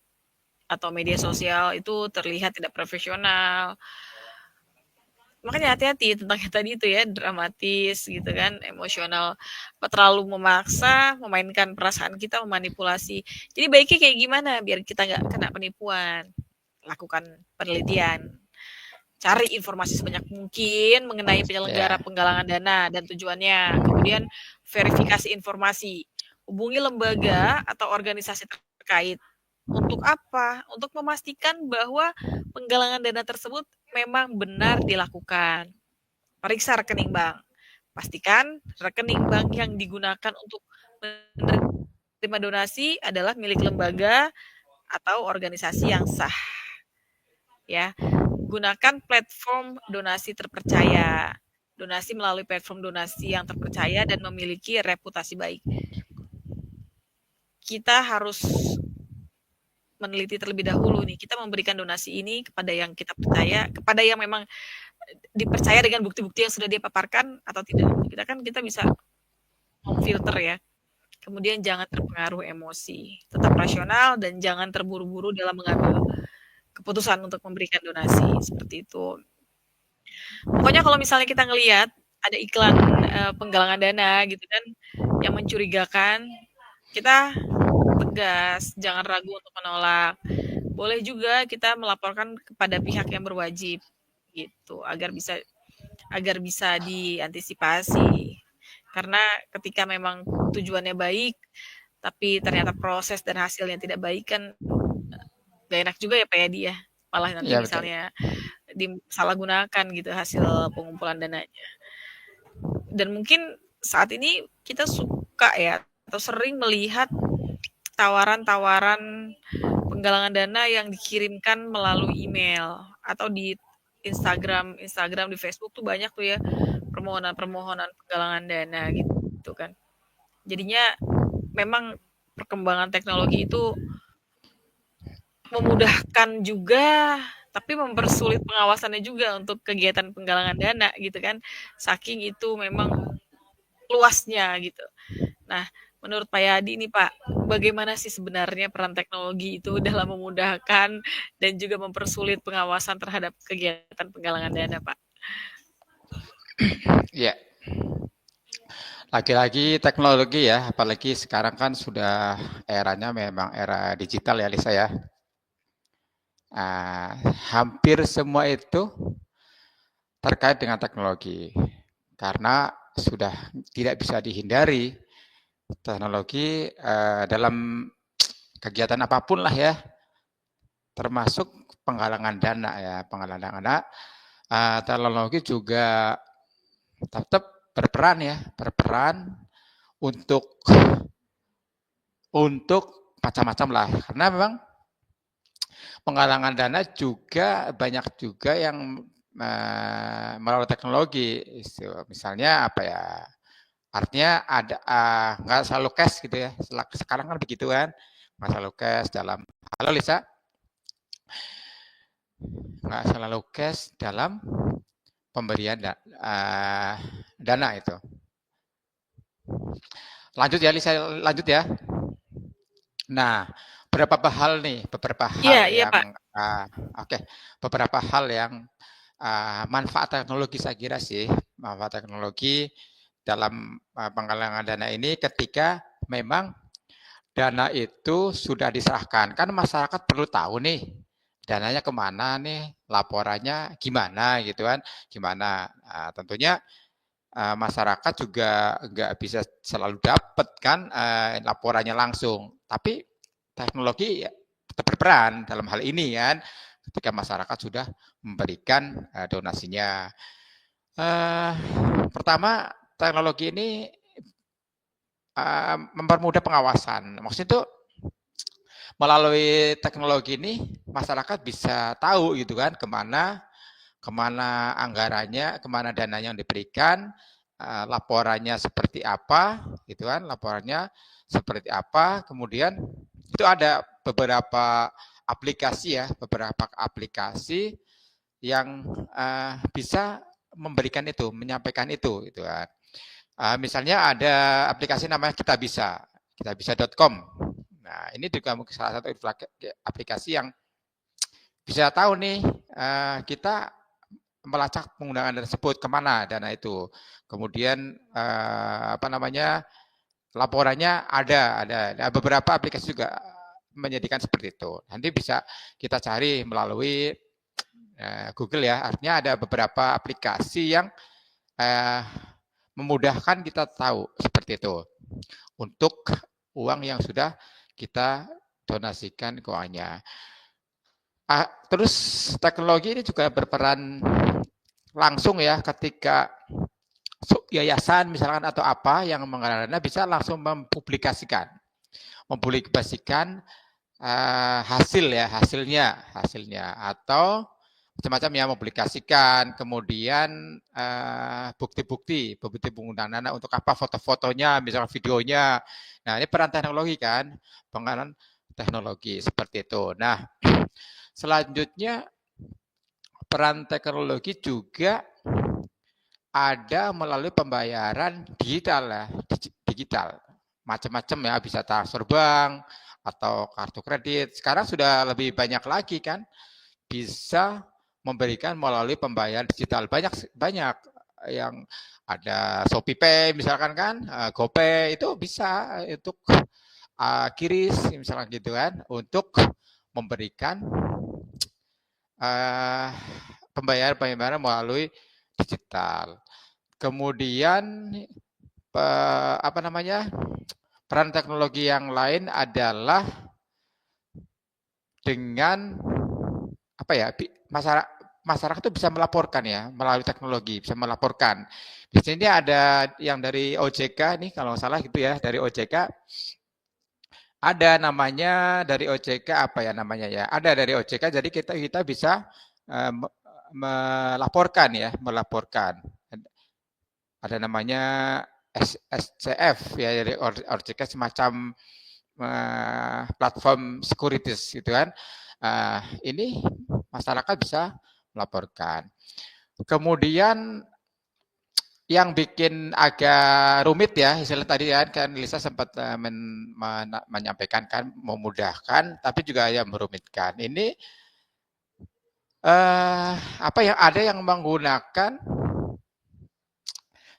atau media sosial itu terlihat tidak profesional. Makanya hati-hati tentang yang tadi itu ya, dramatis gitu kan, emosional, terlalu memaksa, memainkan perasaan kita, memanipulasi. Jadi baiknya kayak gimana biar kita nggak kena penipuan? Lakukan penelitian, cari informasi sebanyak mungkin mengenai penyelenggara Ya. penggalangan dana dan tujuannya. Kemudian verifikasi informasi. Hubungi lembaga atau organisasi terkait. Untuk apa? Untuk memastikan bahwa penggalangan dana tersebut memang benar dilakukan. Periksa rekening bank. Pastikan rekening bank yang digunakan untuk menerima donasi adalah milik lembaga atau organisasi yang sah. Ya, gunakan platform donasi terpercaya. Donasi melalui platform donasi yang terpercaya dan memiliki reputasi baik. Kita harus meneliti terlebih dahulu nih. Kita memberikan donasi ini kepada yang kita percaya, kepada yang memang dipercaya dengan bukti-bukti yang sudah dia paparkan atau tidak. Kita bisa memfilter ya. Kemudian jangan terpengaruh emosi. Tetap rasional dan jangan terburu-buru dalam mengambil keputusan untuk memberikan donasi seperti itu. Pokoknya kalau misalnya kita ngelihat ada iklan penggalangan dana gitu kan yang mencurigakan, kita tegas, jangan ragu untuk menolak. Boleh juga kita melaporkan kepada pihak yang berwajib gitu agar bisa diantisipasi. Karena ketika memang tujuannya baik tapi ternyata proses dan hasilnya tidak baik kan gak enak juga ya Pak Yadi ya. Malah nanti Ya, betul. misalnya disalahgunakan gitu hasil pengumpulan dananya. Dan mungkin saat ini kita suka ya atau sering melihat tawaran-tawaran penggalangan dana yang dikirimkan melalui email atau di Instagram di Facebook tuh banyak tuh ya permohonan-permohonan penggalangan dana gitu kan. Jadinya memang perkembangan teknologi itu memudahkan juga tapi mempersulit pengawasannya juga untuk kegiatan penggalangan dana gitu kan. Saking itu memang luasnya gitu. Nah, menurut Pak Yadi nih Pak, bagaimana sih sebenarnya peran teknologi itu dalam memudahkan dan juga mempersulit pengawasan terhadap kegiatan penggalangan dana Pak? Ya. Lagi-lagi teknologi ya, apalagi sekarang kan sudah eranya memang era digital ya Lisa ya. Hampir semua itu terkait dengan teknologi. Karena sudah tidak bisa dihindari teknologi dalam kegiatan apapun lah ya, termasuk penggalangan dana ya. Penggalangan dana, teknologi juga tetap berperan untuk macam-macam lah. Karena memang penggalangan dana juga banyak juga yang melalui teknologi. Misalnya apa ya? Artinya ada nggak selalu cash gitu ya. Sekarang kan begitu kan, nggak selalu cash dalam. Halo Lisa, nggak selalu cash dalam pemberian dana itu. Lanjut ya Lisa, lanjut ya. Nah, beberapa hal nih, beberapa hal Iya, yang Pak. oke, beberapa hal yang manfaat teknologi saya kira sih, manfaat teknologi dalam penggalangan dana ini ketika memang dana itu sudah diserahkan. Kan masyarakat perlu tahu nih, dananya kemana nih, laporannya gimana gitu kan, gimana. Tentunya masyarakat juga nggak bisa selalu dapat kan laporannya langsung. Tapi teknologi ya tetap berperan dalam hal ini kan, ketika masyarakat sudah memberikan donasinya. Pertama, teknologi ini mempermudah pengawasan. Maksudnya itu melalui teknologi ini masyarakat bisa tahu gitu kan kemana anggarannya, kemana dananya yang diberikan, laporannya seperti apa, gitu kan, laporannya seperti apa. Kemudian itu ada beberapa aplikasi yang bisa memberikan itu, menyampaikan itu, gitu kan. Misalnya ada aplikasi namanya kitabisa.com. Nah, ini juga mungkin salah satu aplikasi yang bisa tahu nih kita melacak penggunaan dana tersebut kemana dana itu. Kemudian laporannya ada beberapa aplikasi juga menyediakan seperti itu. Nanti bisa kita cari melalui Google ya. Artinya ada beberapa aplikasi yang memudahkan kita tahu seperti itu untuk uang yang sudah kita donasikan ke uangnya. Terus teknologi ini juga berperan langsung ya ketika yayasan misalkan atau apa yang menggalang dana bisa langsung mempublikasikan hasilnya atau macam-macam ya, mempublikasikan, kemudian bukti penggunaan dana untuk apa, foto-fotonya, misalnya videonya. Nah, ini peran teknologi kan, pengenalan teknologi seperti itu. Nah, selanjutnya peran teknologi juga ada melalui pembayaran digital ya, digital. Macam-macam ya, bisa transfer bank atau kartu kredit. Sekarang sudah lebih banyak lagi kan, bisa memberikan melalui pembayaran digital. Banyak yang ada ShopeePay misalkan kan, GoPay itu bisa untuk kiris misalkan gitu kan, untuk memberikan pembayaran melalui digital. Kemudian peran teknologi yang lain adalah dengan masyarakat itu bisa melaporkan ya melalui teknologi, bisa melaporkan. Di sini ada yang dari OJK nih kalau nggak salah gitu ya, dari OJK ada namanya dari OJK apa ya namanya ya, ada dari OJK, jadi kita bisa melaporkan ada namanya SCF ya, dari OJK, semacam platform securities gitu kan. Ini masyarakat bisa melaporkan. Kemudian yang bikin agak rumit ya, istilah tadi kan Lisa sempat menyampaikan kan memudahkan, tapi juga yang merumitkan. Ini ada yang menggunakan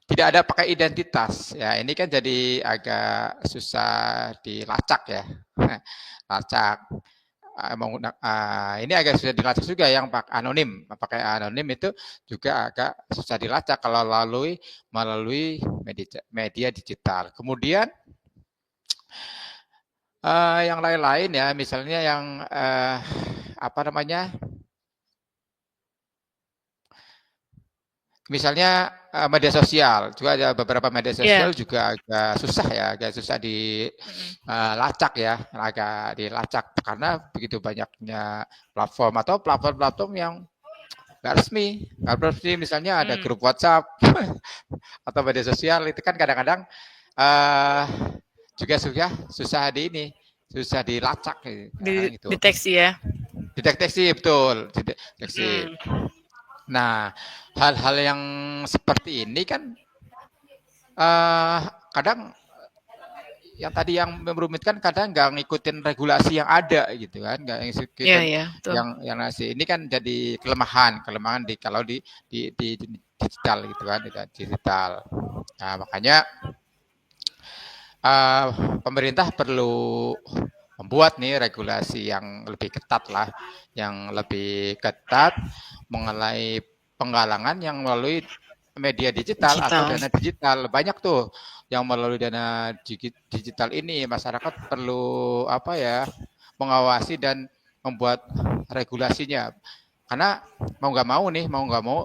tidak ada pakai identitas ya, ini kan jadi agak susah dilacak ya, lacak. Ini agak susah dilacak juga yang pakai anonim itu juga agak susah dilacak kalau melalui media digital. Kemudian yang lain-lain ya, misalnya yang misalnya media sosial, juga ada beberapa media sosial juga agak susah ya, agak susah dilacak ya, agak dilacak karena begitu banyaknya platform atau platform yang nggak resmi. Nggak resmi misalnya ada Hmm. grup WhatsApp atau media sosial itu kan kadang-kadang uh, juga susah di ini, susah dilacak gitu. Deteksi ya. Dideteksi betul, dideteksi. Hmm. Nah, hal-hal yang seperti ini kan uh, kadang yang tadi yang merumitkan kadang nggak ngikutin regulasi yang ada gitu kan, nggak Iya, ngikutin ya, betul. yang nasi ini kan jadi kelemahan di kalau di digital gitu kan, di digital. Nah, makanya uh, pemerintah perlu membuat nih regulasi yang lebih ketat lah, yang lebih ketat mengenai penggalangan yang melalui media digital atau Digital. dana digital. Banyak tuh yang melalui dana digital ini masyarakat perlu apa ya mengawasi dan membuat regulasinya. Karena mau nggak mau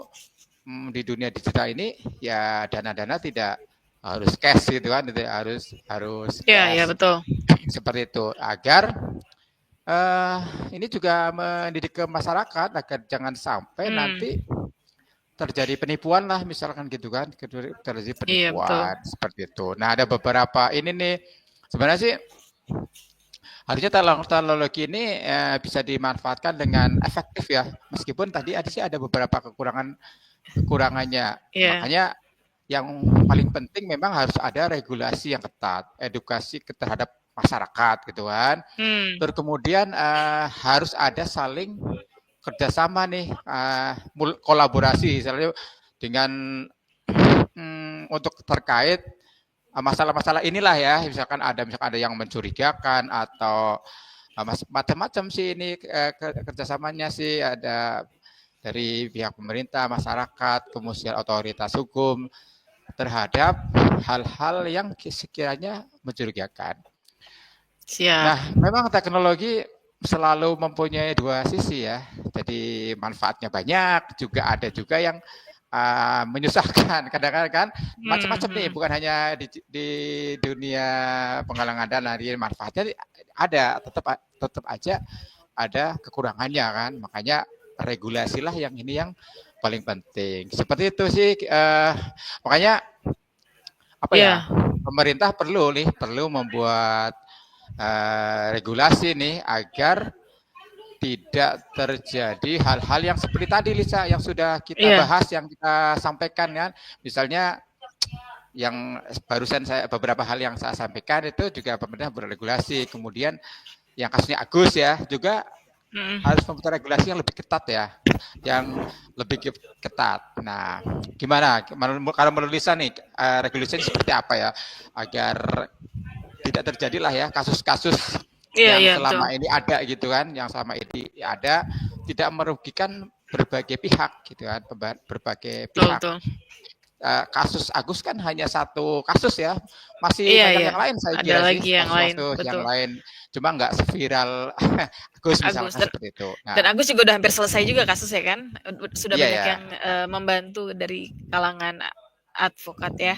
di dunia digital ini ya dana-dana tidak harus cash gitu kan, harus Iya, ya, cash betul. seperti itu agar ini juga mendidik ke masyarakat agar jangan sampai Hmm. nanti terjadi penipuan lah misalkan gitu kan, terjadi Iya, betul. penipuan seperti itu. Nah ada beberapa ini nih sebenarnya sih harusnya teknologi ini bisa dimanfaatkan dengan efektif ya, meskipun tadi ada sih ada beberapa kekurangannya. Iya. Makanya yang paling penting memang harus ada regulasi yang ketat, edukasi terhadap masyarakat gitu kan. Hmm. Terus kemudian harus ada saling kerjasama nih, kolaborasi misalnya dengan untuk terkait masalah-masalah inilah ya, misalkan ada yang mencurigakan atau macam-macam sih ini kerjasamanya sih ada dari pihak pemerintah, masyarakat, kemudian otoritas hukum terhadap hal-hal yang sekiranya mencurigakan. Siap. Nah, memang teknologi selalu mempunyai dua sisi ya. Jadi manfaatnya banyak, juga ada juga yang menyusahkan. Kadang-kadang kan Hmm. macam-macam nih, Hmm. bukan hanya di dunia penggalangan dana, di manfaatnya ada, tetap aja ada kekurangannya kan. Makanya regulasilah yang ini yang paling penting. Seperti itu sih. Makanya apa ya? Iya. Pemerintah perlu membuat regulasi nih agar tidak terjadi hal-hal yang seperti tadi Lisa yang sudah kita Iya. bahas, yang kita sampaikan kan, misalnya yang barusan beberapa hal yang saya sampaikan itu juga pemerintah beregulasi. Kemudian yang kasusnya Agus ya juga Hmm. harus membuat regulasi yang lebih ketat ya, yang lebih ketat. Nah, gimana kalau menurut Lisa nih regulasi seperti apa ya agar tidak terjadilah ya kasus-kasus Iya, yang iya, betul. selama ini ada gitu kan, yang selama ini ada tidak merugikan berbagai pihak gitu kan, berbagai Betul, pihak. betul. Kasus Agus kan hanya satu kasus ya, masih Iya, banyak iya. yang lain saya Ada kira sih lagi yang lain, kasus-kasus yang betul. lain, cuma nggak seviral Agus Agus misalkan dan seperti itu. dan Nah, Agus juga udah hampir selesai juga kasusnya kan. Sudah iya banyak ya, yang membantu dari kalangan advokat ya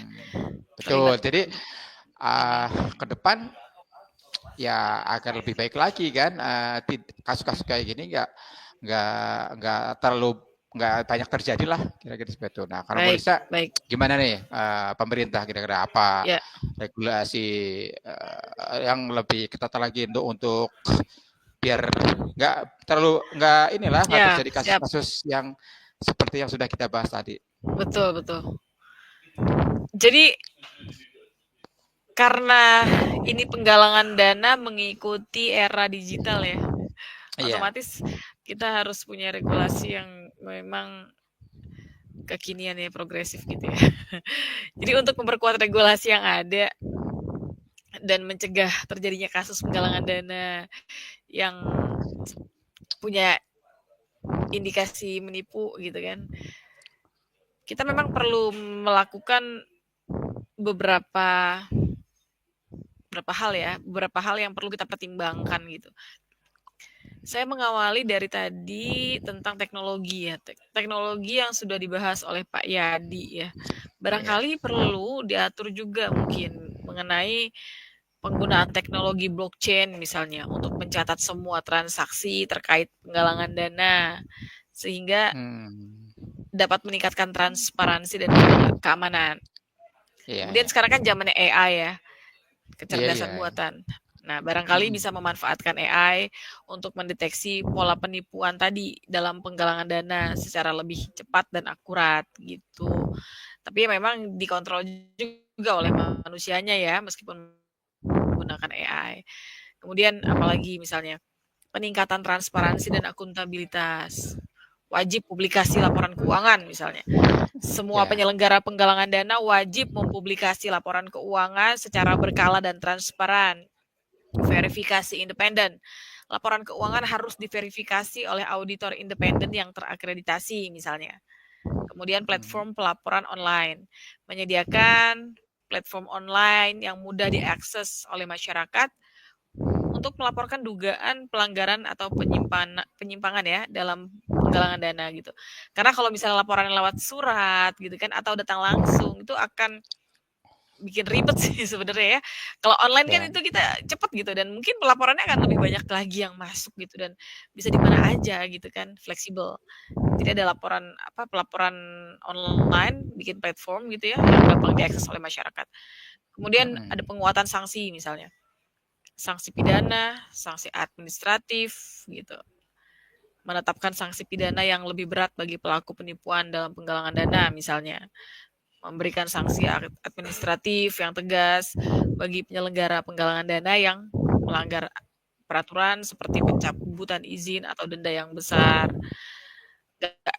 betul. terlibat Jadi ini. ke depan ya agar lebih baik lagi kan, kasus-kasus kayak gini nggak terlalu nggak banyak terjadi lah kira-kira seperti itu. Nah kalau Baik, Melisa baik. gimana nih pemerintah kira-kira apa Ya, regulasi yang lebih ketat lagi untuk biar nggak inilah nggak ya, terjadi siap. kasus-kasus yang seperti yang sudah kita bahas tadi. Betul, betul. Jadi karena ini penggalangan dana mengikuti era digital ya, Iya, otomatis kita harus punya regulasi yang memang kekinian ya, progresif gitu ya. Jadi untuk memperkuat regulasi yang ada dan mencegah terjadinya kasus penggalangan dana yang punya indikasi menipu gitu kan, kita memang perlu melakukan beberapa beberapa hal yang perlu kita pertimbangkan gitu. Saya mengawali dari tadi tentang teknologi ya, teknologi yang sudah dibahas oleh Pak Yadi ya. iya, Barangkali perlu diatur juga mungkin mengenai penggunaan teknologi blockchain misalnya untuk mencatat semua transaksi terkait penggalangan dana sehingga Hmm. dapat meningkatkan transparansi dan keamanan. Iya, Kemudian iya. sekarang kan zamannya AI ya, Iya, iya. kecerdasan buatan. Nah, barangkali Hmm. bisa memanfaatkan AI untuk mendeteksi pola penipuan tadi dalam penggalangan dana secara lebih cepat dan akurat gitu. Tapi ya memang dikontrol juga oleh manusianya ya, meskipun menggunakan AI. Kemudian apalagi misalnya peningkatan transparansi dan akuntabilitas. Wajib publikasi laporan keuangan misalnya. Semua Ya. penyelenggara penggalangan dana wajib mempublikasi laporan keuangan secara berkala dan transparan. Verifikasi independen. Laporan keuangan harus diverifikasi oleh auditor independen yang terakreditasi misalnya. Kemudian Hmm. platform pelaporan online. Menyediakan platform online yang mudah diakses oleh masyarakat untuk melaporkan dugaan pelanggaran atau penyimpangan ya dalam penggalangan dana gitu. Karena kalau misalnya laporan lewat surat gitu kan atau datang langsung itu akan bikin ribet sih sebenarnya ya. Kalau online kan Ya. itu kita cepet gitu dan mungkin pelaporannya akan lebih banyak lagi yang masuk gitu dan bisa di mana aja gitu kan, fleksibel. Jadi ada pelaporan online, bikin platform gitu ya yang gampang diakses oleh masyarakat. Kemudian ada Hmm. penguatan sanksi misalnya. Sanksi pidana, sanksi administratif gitu. Menetapkan sanksi pidana yang lebih berat bagi pelaku penipuan dalam penggalangan dana misalnya. Memberikan sanksi administratif yang tegas bagi penyelenggara penggalangan dana yang melanggar peraturan seperti pencabutan izin atau denda yang besar.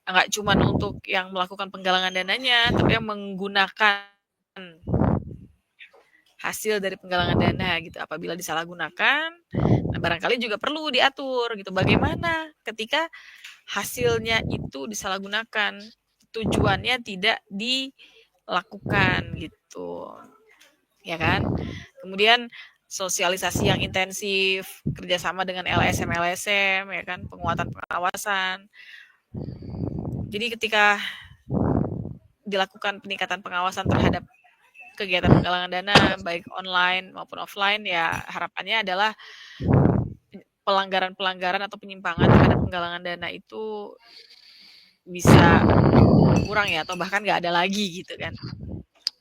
Nggak cuma untuk yang melakukan penggalangan dananya, tapi yang menggunakan hasil dari penggalangan dana gitu. Apabila disalahgunakan, nah barangkali juga perlu diatur gitu. Bagaimana ketika hasilnya itu disalahgunakan, tujuannya tidak dilakukan gitu, ya kan? Kemudian sosialisasi yang intensif, kerjasama dengan LSM, ya kan, penguatan pengawasan. Jadi ketika dilakukan peningkatan pengawasan terhadap kegiatan penggalangan dana baik online maupun offline ya harapannya adalah pelanggaran-pelanggaran atau penyimpangan terhadap penggalangan dana itu bisa kurang ya atau bahkan nggak ada lagi gitu kan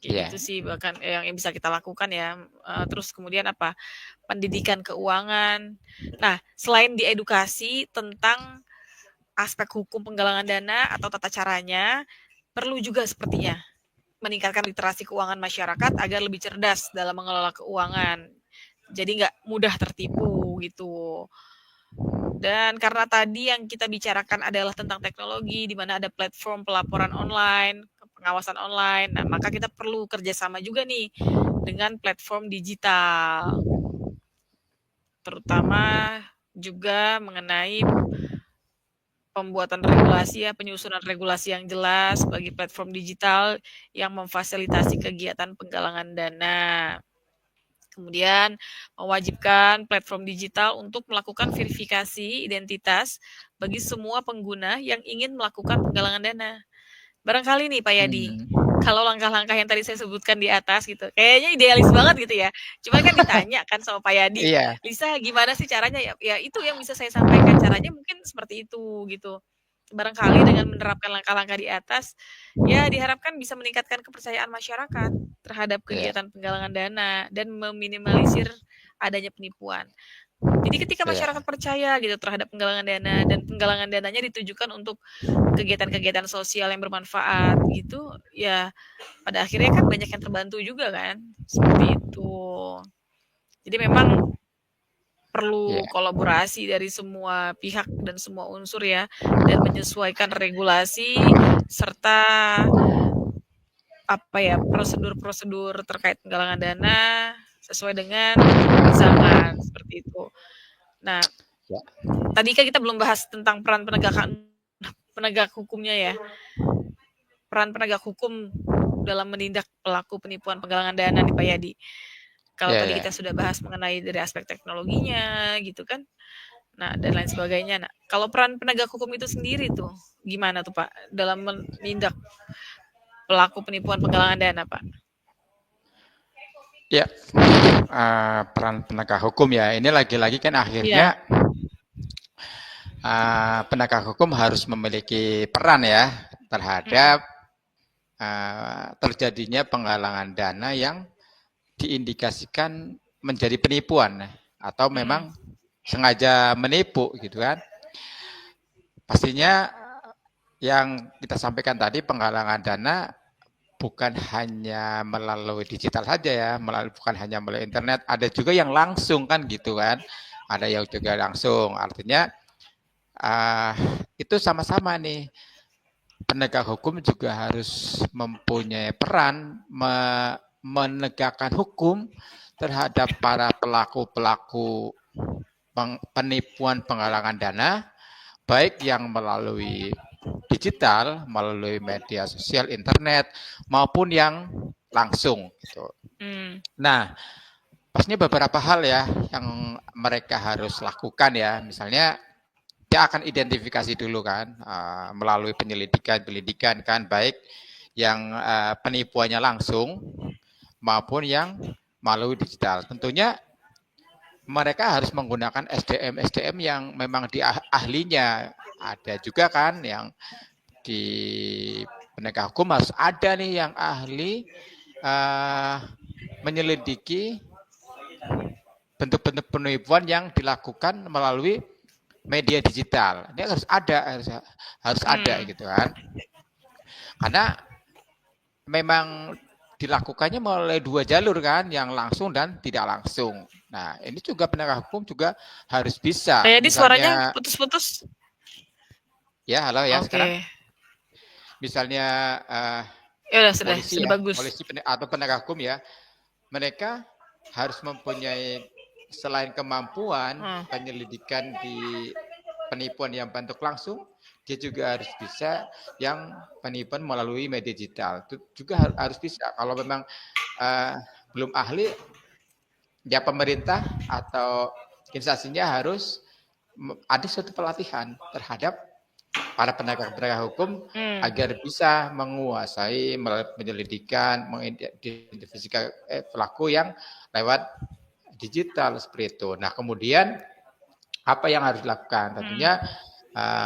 kayak Iya. gitu sih bahkan yang bisa kita lakukan ya. Terus kemudian apa pendidikan keuangan. Nah selain diedukasi tentang aspek hukum penggalangan dana atau tata caranya perlu juga sepertinya meningkatkan literasi keuangan masyarakat agar lebih cerdas dalam mengelola keuangan. Jadi nggak mudah tertipu gitu. Dan karena tadi yang kita bicarakan adalah tentang teknologi, di mana ada platform pelaporan online, pengawasan online, nah maka kita perlu kerjasama juga nih dengan platform digital. Terutama juga mengenai pembuatan regulasi ya, penyusunan regulasi yang jelas bagi platform digital yang memfasilitasi kegiatan penggalangan dana. Kemudian mewajibkan platform digital untuk melakukan verifikasi identitas bagi semua pengguna yang ingin melakukan penggalangan dana. Barangkali nih Pak Yadi, Hmm. kalau langkah-langkah yang tadi saya sebutkan di atas gitu, kayaknya idealis banget gitu ya. Cuma kan ditanya kan sama Pak Yadi, Iya. Lisa gimana sih caranya? Ya itu yang bisa saya sampaikan caranya mungkin seperti itu gitu. Barangkali dengan menerapkan langkah-langkah di atas, ya diharapkan bisa meningkatkan kepercayaan masyarakat terhadap Iya. kegiatan penggalangan dana dan meminimalisir adanya penipuan. Jadi ketika masyarakat Iya. percaya gitu terhadap penggalangan dana dan penggalangan dananya ditujukan untuk kegiatan-kegiatan sosial yang bermanfaat gitu, ya pada akhirnya kan banyak yang terbantu juga kan, seperti itu. Jadi memang perlu Iya. kolaborasi dari semua pihak dan semua unsur ya, dan menyesuaikan regulasi serta apa ya prosedur-prosedur terkait penggalangan dana sesuai dengan zaman seperti itu. Nah, Ya. tadi kan kita belum bahas tentang peran penegak hukumnya ya. Peran penegak hukum dalam menindak pelaku penipuan penggalangan dana nih Pak Yadi. Kalau Ya, tadi ya. kita sudah bahas mengenai dari aspek teknologinya gitu kan. Nah, dan lain sebagainya. Nah, kalau peran penegak hukum itu sendiri tuh gimana tuh Pak dalam menindak pelaku penipuan penggalangan dana Pak? Ya, peran penegak hukum ya. Ini lagi-lagi kan Iya, akhirnya penegak hukum harus memiliki peran ya terhadap terjadinya penggalangan dana yang diindikasikan menjadi penipuan atau memang sengaja menipu gitu kan. Pastinya yang kita sampaikan tadi penggalangan dana bukan hanya melalui digital saja ya, bukan hanya melalui internet, ada juga yang langsung kan gitu kan. Ada yang juga langsung, artinya itu sama-sama nih. Penegak hukum juga harus mempunyai peran menegakkan hukum terhadap para pelaku-pelaku penipuan penggalangan dana, baik yang melalui digital, melalui media sosial, internet, maupun yang langsung. Gitu. Nah, pastinya beberapa hal ya yang mereka harus lakukan ya, misalnya dia akan identifikasi dulu kan melalui penyelidikan kan, baik yang penipuannya langsung maupun yang melalui digital. Tentunya mereka harus menggunakan SDM yang memang ahlinya. Ada juga kan yang di penegak hukum harus ada nih yang ahli menyelidiki bentuk-bentuk penipuan yang dilakukan melalui media digital. Ini harus ada gitu kan. Karena memang dilakukannya melalui dua jalur kan, yang langsung dan tidak langsung. Nah, ini juga penegak hukum juga harus bisa. Jadi suaranya putus-putus. Ya, halo ya sekarang. Misalnya ya sudah bagus. Polisi atau penegak hukum ya, mereka harus mempunyai selain kemampuan penyelidikan di penipuan yang bentuk langsung, dia juga harus bisa yang penipuan melalui media digital. Itu juga harus bisa. Kalau memang belum ahli, ya pemerintah atau instansinya harus ada suatu pelatihan terhadap para penegak hukum agar bisa menguasai penyelidikan, mengidentifikasi pelaku yang lewat digital seperti itu. Nah, kemudian apa yang harus dilakukan? Tentunya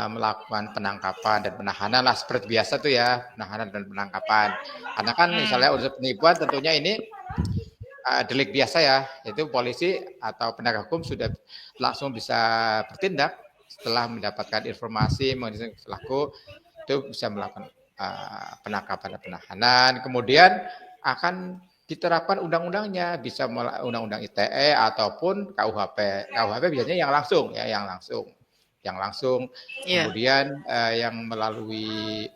melakukan penangkapan dan penahanan lah seperti biasa tuh ya, penahanan dan penangkapan. Karena kan misalnya unsur penipuan tentunya ini delik biasa ya, itu polisi atau penegak hukum sudah langsung bisa bertindak setelah mendapatkan informasi mengenai pelaku, itu bisa melakukan penangkapan dan penahanan. Kemudian akan diterapkan undang-undangnya, bisa undang-undang ITE ataupun KUHP. KUHP biasanya yang langsung ya, yang langsung. Kemudian yang melalui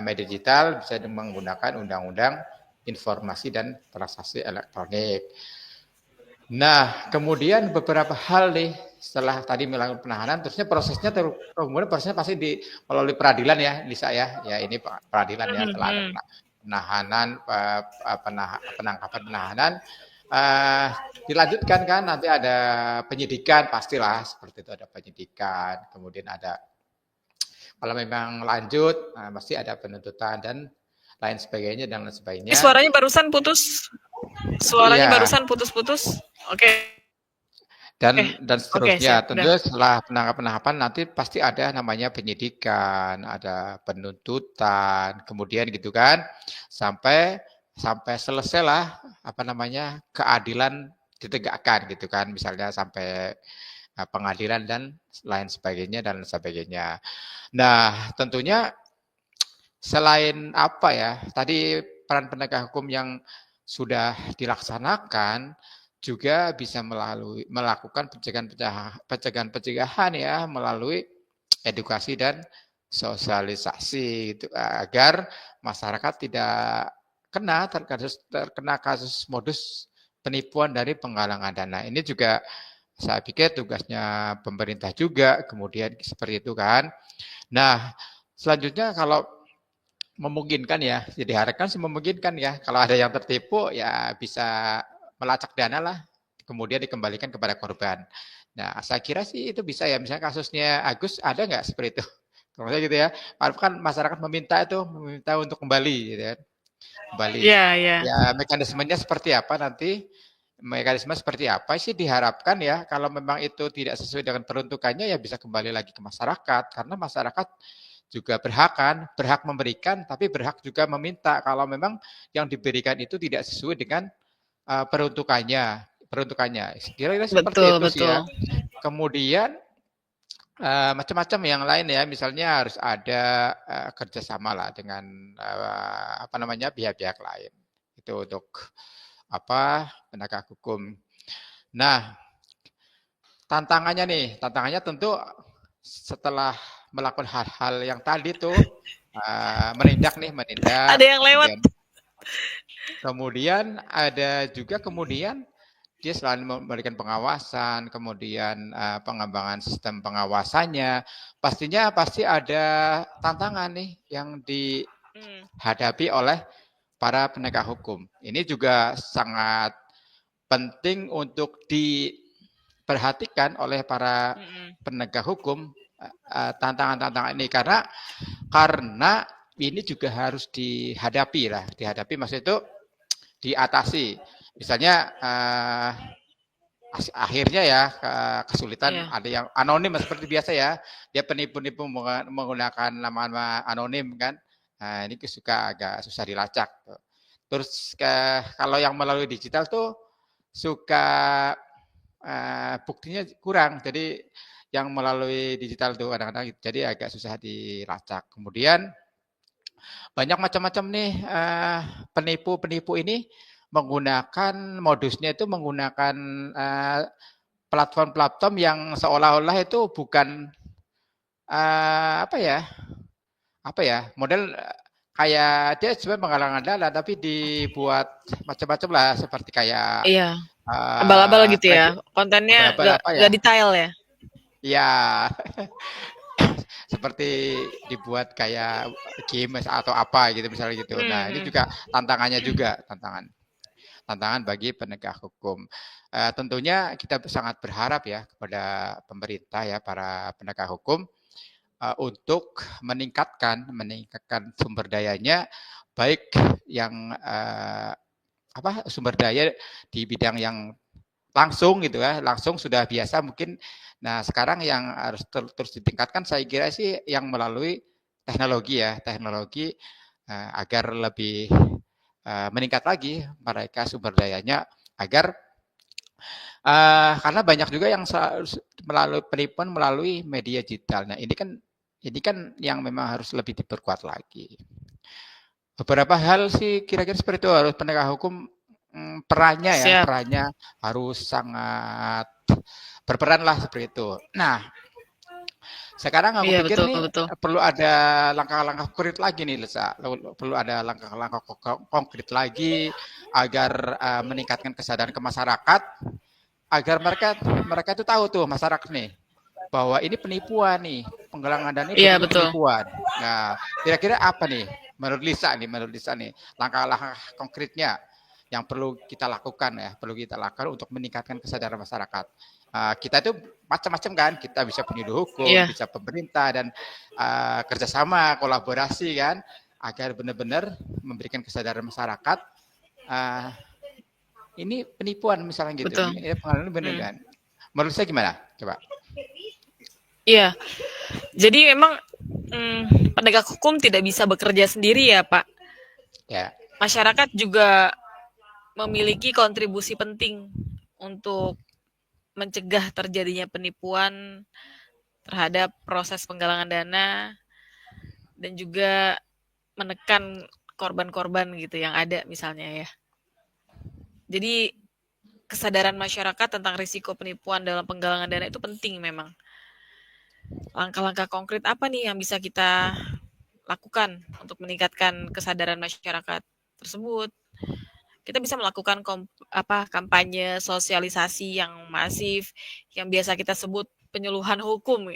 media digital bisa menggunakan undang-undang informasi dan transaksi elektronik. Nah, kemudian beberapa hal nih setelah tadi melakukan penahanan, terusnya kemudian prosesnya pasti melalui peradilan ya, Lisa ya. Ya ini peradilan ya, setelah ada penahanan, penangkapan penahanan, dilanjutkan kan, nanti ada penyidikan pastilah seperti itu, ada penyidikan, kemudian ada kalau memang lanjut, pasti ada penuntutan dan lain sebagainya dan lain sebagainya. Suaranya barusan putus. Barusan putus-putus. Oke. Dan seterusnya. Tentu setelah penangkapan nanti pasti ada namanya penyidikan, ada penuntutan, kemudian gitu kan, sampai selesai lah keadilan ditegakkan gitu kan, misalnya sampai pengadilan dan lain sebagainya. Nah, tentunya selain tadi peran penegak hukum yang sudah dilaksanakan, juga bisa melakukan pencegahan ya melalui edukasi dan sosialisasi gitu, agar masyarakat tidak terkena kasus modus penipuan dari penggalangan dana. Ini juga saya pikir tugasnya pemerintah juga, kemudian seperti itu kan. Nah, selanjutnya kalau memungkinkan ya, jadi diharapkan sih memungkinkan ya, kalau ada yang tertipu ya bisa melacak dana lah, kemudian dikembalikan kepada korban. Nah, saya kira sih itu bisa ya, misalnya kasusnya Agus ada nggak seperti itu? Kalau gitu ya, kan masyarakat meminta untuk kembali, gitu kan? Kembali. Ya, mekanismenya seperti apa nanti? mekanisme seperti apa sih diharapkan ya, kalau memang itu tidak sesuai dengan peruntukannya ya bisa kembali lagi ke masyarakat, karena masyarakat juga berhak kan, berhak memberikan tapi berhak juga meminta kalau memang yang diberikan itu tidak sesuai dengan peruntukannya. Peruntukannya, kira-kira seperti Betul, itu sih ya. betul. Kemudian macam-macam yang lain ya, misalnya harus ada kerjasama lah dengan apa namanya pihak-pihak lain. Itu untuk apa penegak hukum. Nah, tantangannya tentu setelah melakukan hal-hal yang tadi tuh menindak, Ada yang lewat. kemudian ada juga dia selain memberikan pengawasan, kemudian pengembangan sistem pengawasannya, pasti ada tantangan nih yang dihadapi oleh para penegak hukum. Ini juga sangat penting untuk diperhatikan oleh para penegak hukum tantangan-tantangan ini karena ini juga harus dihadapi maksud itu diatasi. Misalnya akhirnya ya kesulitan ada yang anonim seperti biasa ya, dia penipu-nipu menggunakan nama-nama anonim kan. Nah, ini agak susah dilacak. Terus kalau yang melalui digital tuh suka buktinya kurang. Jadi yang melalui digital tuh kadang-kadang jadi agak susah dilacak. Kemudian banyak macam-macam nih penipu-penipu ini modusnya itu menggunakan platform-platform yang seolah-olah itu bukan apa ya model kayak dia sebenarnya penggalangan dana tapi dibuat macam-macam lah seperti kayak abal-abal gitu ya, kontennya nggak detail ya. Ya, seperti dibuat kayak game atau apa gitu misalnya gitu. Nah ini juga tantangan bagi penegak hukum. Tentunya kita sangat berharap ya kepada pemerintah ya para penegak hukum untuk meningkatkan sumber dayanya, baik yang sumber daya di bidang yang langsung gitu ya, langsung sudah biasa mungkin. Nah sekarang yang harus terus ditingkatkan saya kira sih yang melalui teknologi agar lebih meningkat lagi mereka sumber dayanya agar karena banyak juga yang melalui penipuan melalui media digital. Nah ini kan yang memang harus lebih diperkuat lagi. Beberapa hal sih kira-kira seperti itu harus penegak hukum perannya harus sangat berperan lah seperti itu. Nah, sekarang aku pikir betul. Perlu ada langkah-langkah konkret lagi nih, Lesa. Perlu ada langkah-langkah konkret lagi agar meningkatkan kesadaran ke masyarakat, agar mereka itu tahu tuh masyarakat nih bahwa ini penipuan nih, penggalangan dana ini penipuan. Nah, kira-kira apa nih menurut Lisa nih langkah-langkah konkretnya yang perlu kita lakukan untuk meningkatkan kesadaran masyarakat. Kita itu macam-macam kan, kita bisa penyuluh hukum, bisa pemerintah dan kerjasama, kolaborasi kan, agar benar-benar memberikan kesadaran masyarakat. Ini penipuan misalnya gitu, ini pengalaman benar kan? Menurut saya gimana? Coba. Iya, jadi memang penegak hukum tidak bisa bekerja sendiri ya Pak. Ya. Masyarakat juga memiliki kontribusi penting untuk mencegah terjadinya penipuan terhadap proses penggalangan dana dan juga menekan korban-korban gitu yang ada misalnya ya. Jadi kesadaran masyarakat tentang risiko penipuan dalam penggalangan dana itu penting memang. Langkah-langkah konkret apa nih yang bisa kita lakukan untuk meningkatkan kesadaran masyarakat tersebut? Kita bisa melakukan kampanye sosialisasi yang masif, yang biasa kita sebut penyuluhan hukum.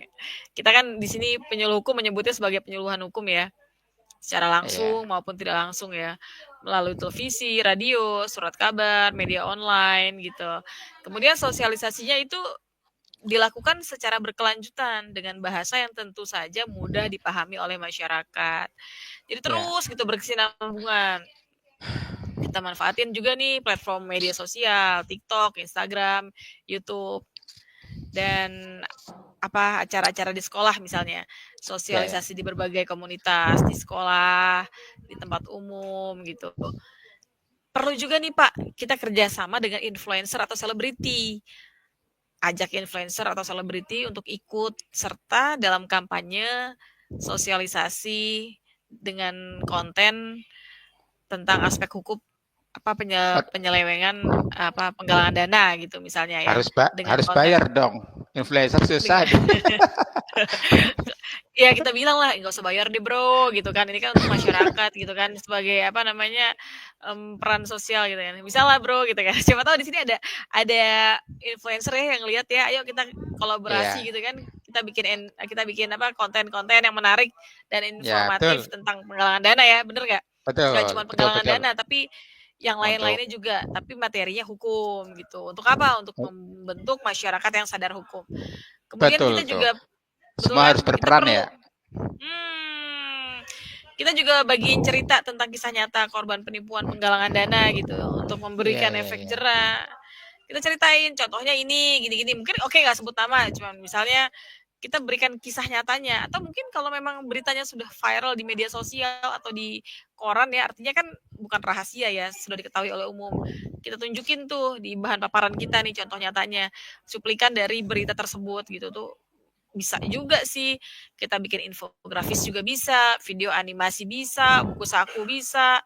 Kita kan di sini penyuluh hukum menyebutnya sebagai penyuluhan hukum ya, secara langsung maupun tidak langsung ya, melalui televisi, radio, surat kabar, media online gitu. Kemudian sosialisasinya itu dilakukan secara berkelanjutan dengan bahasa yang tentu saja mudah dipahami oleh masyarakat. Jadi terus gitu berkesinambungan. kita manfaatin juga nih platform media sosial, TikTok, Instagram, YouTube, dan acara-acara di sekolah misalnya, sosialisasi di berbagai komunitas, di sekolah, di tempat umum gitu. Perlu juga nih Pak, kita kerjasama dengan influencer atau selebriti. Ajak influencer atau selebriti untuk ikut serta dalam kampanye, sosialisasi dengan konten tentang aspek hukum penyelewengan penggalangan dana gitu misalnya ya, dengan harus konten bayar dong. Influencer susah nih. ya kita bilang lah nggak usah bayar deh bro gitu kan, ini kan untuk masyarakat gitu kan, sebagai peran sosial gitu kan, bisa lah bro gitu kan. Siapa tahu di sini ada influencer ya yang lihat ya, ayo kita kolaborasi Iya, gitu kan, kita bikin konten-konten yang menarik dan ya informatif betul, tentang penggalangan dana ya, bener nggak betul, cuma betul, penggalangan betul. dana tapi yang Untuk lain-lainnya juga, tapi materinya hukum gitu. Untuk apa? Untuk membentuk masyarakat yang sadar hukum. Kemudian betul kita tuh. juga, betul Semua kan, harus kita berperan perlu ya. kita juga bagiin cerita tentang kisah nyata korban penipuan penggalangan dana gitu untuk Iya, memberikan iya, efek iya. jera. Kita ceritain contohnya ini gini-gini. Mungkin oke nggak sebut nama, cuman misalnya kita berikan kisah nyatanya, atau mungkin kalau memang beritanya sudah viral di media sosial atau di koran ya, artinya kan bukan rahasia ya, sudah diketahui oleh umum. Kita tunjukin tuh di bahan paparan kita nih contoh nyatanya, cuplikan dari berita tersebut gitu tuh. Bisa juga sih, kita bikin infografis juga bisa, video animasi bisa, buku saku bisa.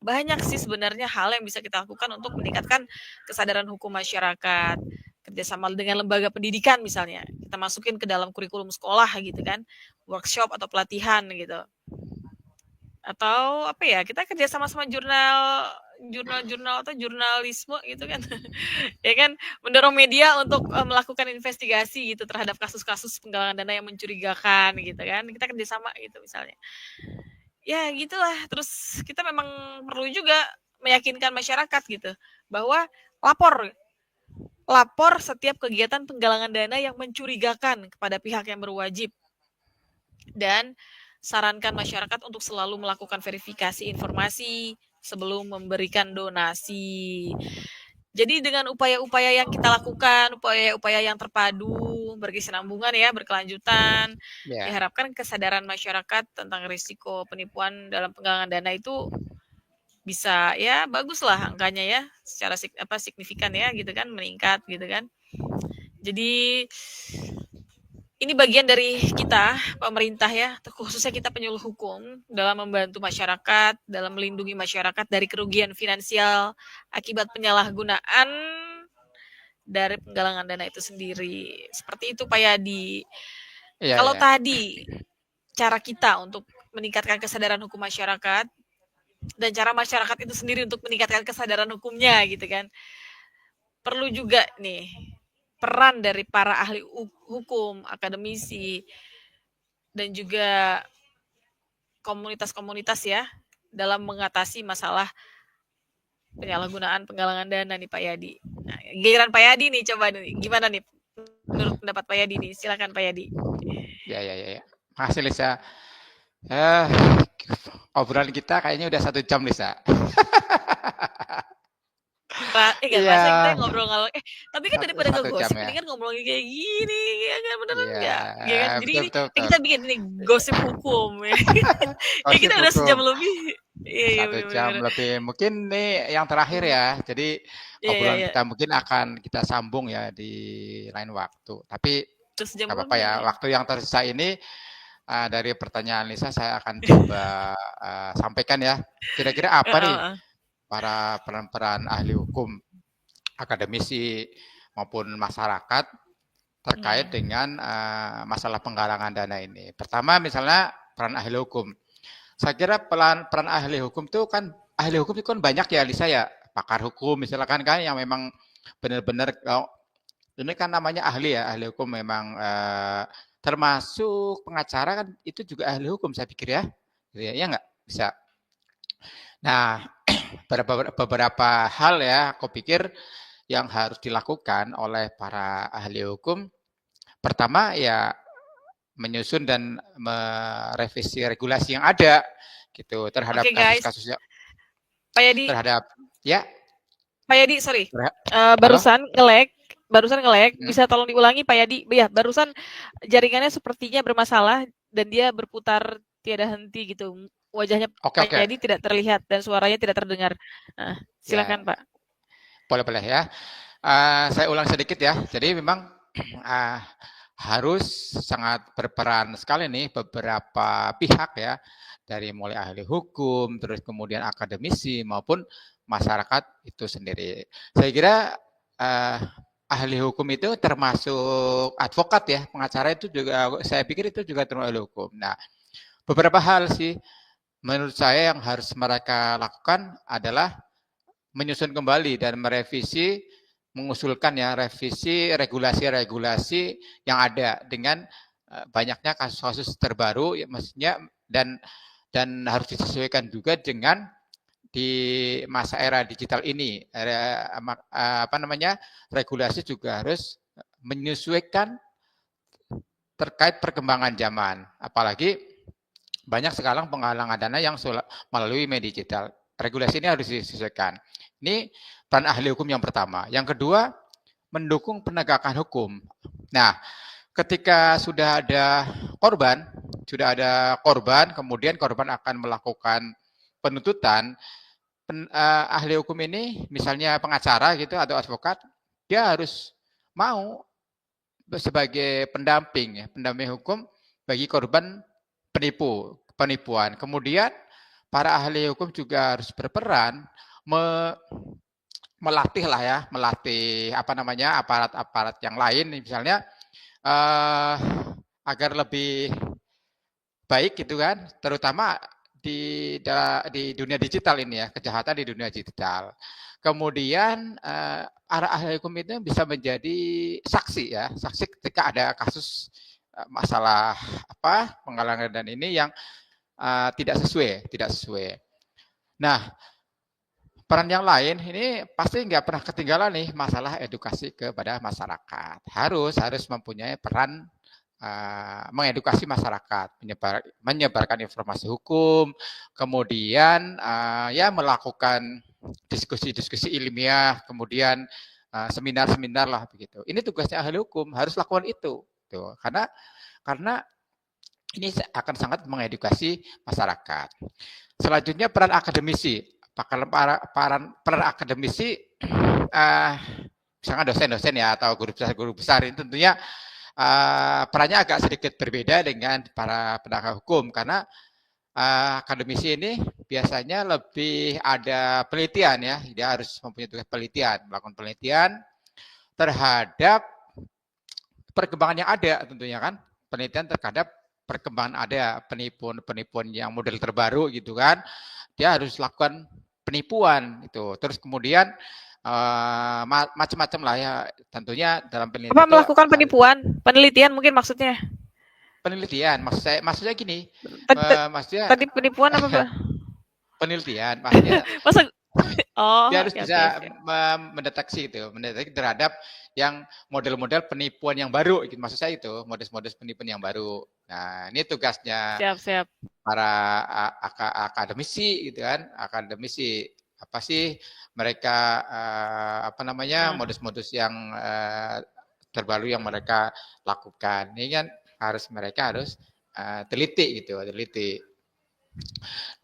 Banyak sih sebenarnya hal yang bisa kita lakukan untuk meningkatkan kesadaran hukum masyarakat. Kerjasama dengan lembaga pendidikan misalnya, kita masukin ke dalam kurikulum sekolah gitu kan, workshop atau pelatihan gitu. Atau kita kerja sama jurnal atau jurnalisme gitu kan. Ya kan, mendorong media untuk melakukan investigasi gitu terhadap kasus-kasus penggalangan dana yang mencurigakan gitu kan, kita kerjasama gitu misalnya ya gitulah. Terus kita memang perlu juga meyakinkan masyarakat gitu bahwa lapor lapor setiap kegiatan penggalangan dana yang mencurigakan kepada pihak yang berwajib, dan sarankan masyarakat untuk selalu melakukan verifikasi informasi sebelum memberikan donasi. Jadi dengan upaya-upaya yang kita lakukan, upaya-upaya yang terpadu, berkesinambungan ya, berkelanjutan, Ya. diharapkan kesadaran masyarakat tentang risiko penipuan dalam penggalangan dana itu bisa ya bagus lah angkanya ya, secara signifikan ya gitu kan, meningkat gitu kan. Jadi ini bagian dari kita pemerintah ya, khususnya kita penyuluh hukum, dalam membantu masyarakat, dalam melindungi masyarakat dari kerugian finansial akibat penyalahgunaan dari penggalangan dana itu sendiri. Seperti itu Pak Yadi. Iya, Kalau iya. tadi cara kita untuk meningkatkan kesadaran hukum masyarakat, dan cara masyarakat itu sendiri untuk meningkatkan kesadaran hukumnya gitu kan, perlu juga nih peran dari para ahli hukum, akademisi, dan juga komunitas-komunitas ya, dalam mengatasi masalah penyalahgunaan penggalangan dana nih Pak Yadi. Nah, giliran Pak Yadi nih, coba nih, gimana nih menurut pendapat Pak Yadi nih? Silakan Pak Yadi. Ya, ya, ya, ya. Makasih Lisa. Eh, obrolan kita kayaknya udah 1 jam Lisa. Gak Iya, kerasa kita ngobrol ngalor. Tapi kan satu, daripada satu jam ngegosip, ya. mendingan ngobrolin kayak gini, ya kan, beneran Iya, nggak? Ya kan, jadi betul, ini betul, betul. kita bikin ini gosip hukum ya. Ya Gosip kita udah hukum. sejam lebih. Iya, iya 1 jam bener-bener. lebih. Mungkin nih yang terakhir ya. Jadi Iya, iya, obrolan iya. kita mungkin akan kita sambung ya di lain waktu. Tapi Udah sejam nggak apa-apa lebih ya. nih. Waktu yang tersisa ini dari pertanyaan Lisa saya akan coba sampaikan ya. Kira-kira apa nih para peran-peran ahli hukum, akademisi maupun masyarakat terkait dengan masalah penggalangan dana ini. Pertama misalnya peran ahli hukum. Saya kira peran ahli hukum itu kan banyak ya Lisa ya, pakar hukum misalkan kan yang memang benar-benar ini kan namanya ahli ya, ahli hukum memang termasuk pengacara kan itu juga ahli hukum saya pikir ya. Ya nggak bisa. Nah, beberapa hal ya aku pikir yang harus dilakukan oleh para ahli hukum. Pertama ya menyusun dan merevisi regulasi yang ada gitu terhadap Oke guys, kasus-kasus Pak Yadi, terhadap Ya. Pak Yadi, sorry. Halo? Barusan nge-lag, bisa tolong diulangi Pak Yadi? Ya, barusan jaringannya sepertinya bermasalah dan dia berputar tiada henti gitu. Wajahnya Oke, Pak oke. Yadi tidak terlihat dan suaranya tidak terdengar. Nah, Ya, silakan Pak. boleh-boleh ya. Saya ulang sedikit ya. Jadi memang uh, harus sangat berperan sekali nih beberapa pihak ya, dari mulai ahli hukum, terus kemudian akademisi maupun masyarakat itu sendiri. Saya kira uh, ahli hukum itu termasuk advokat ya, pengacara itu juga, saya pikir itu juga termasuk ahli hukum. Nah, beberapa hal sih menurut saya yang harus mereka lakukan adalah menyusun kembali dan merevisi, mengusulkan ya revisi regulasi-regulasi yang ada dengan banyaknya kasus-kasus terbaru ya, maksudnya, dan harus disesuaikan juga dengan di masa era digital ini. Apa namanya, regulasi juga harus menyesuaikan terkait perkembangan zaman, apalagi banyak sekarang penggalangan dana yang melalui media digital. Regulasi ini harus disesuaikan. Ini peran ahli hukum yang pertama. Yang kedua, mendukung penegakan hukum. Nah, ketika sudah ada korban, kemudian korban akan melakukan penuntutan, ahli hukum ini, misalnya pengacara gitu atau advokat, dia harus mau sebagai pendamping hukum bagi korban penipuan. Kemudian para ahli hukum juga harus berperan melatih apa namanya, aparat-aparat yang lain, misalnya agar lebih baik gitu kan, terutama di dunia digital ini ya, kejahatan di dunia digital. Kemudian arah ahli hukum itu bisa menjadi saksi ketika ada kasus masalah penggalangan dan ini yang tidak sesuai. Nah, peran yang lain ini pasti nggak pernah ketinggalan nih, masalah edukasi kepada masyarakat. Harus mempunyai peran mengedukasi masyarakat, menyebarkan informasi hukum, kemudian ya melakukan diskusi-diskusi ilmiah, kemudian seminar-seminar lah begitu. Ini tugasnya ahli hukum, harus lakukan itu. Tuh, karena ini akan sangat mengedukasi masyarakat. Selanjutnya peran akademisi. Peran akademisi, misalnya dosen-dosen ya atau guru besar ini tentunya perannya agak sedikit berbeda dengan para penegak hukum, karena akademisi ini biasanya lebih ada penelitian ya, dia harus mempunyai tugas penelitian, melakukan penelitian terhadap perkembangan yang ada tentunya kan, penelitian terhadap perkembangan ada, penipuan yang model terbaru gitu kan, dia harus lakukan penipuan itu, terus kemudian macam-macam lah ya tentunya dalam penelitian. Apa melakukan penipuan? Penelitian mungkin maksudnya? Penelitian, maksudnya gini, maksudnya tadi penipuan apa Pak? penelitian, maksudnya Masa dia harus okay, bisa okay. mendeteksi terhadap yang model-model penipuan yang baru, gitu. Maksud saya itu model-model penipuan yang baru. Nah, ini tugasnya Siap. para akademisi gitu kan, akademisi apa sih mereka apa namanya, modus-modus yang terbaru yang mereka lakukan. Ini kan mereka harus teliti.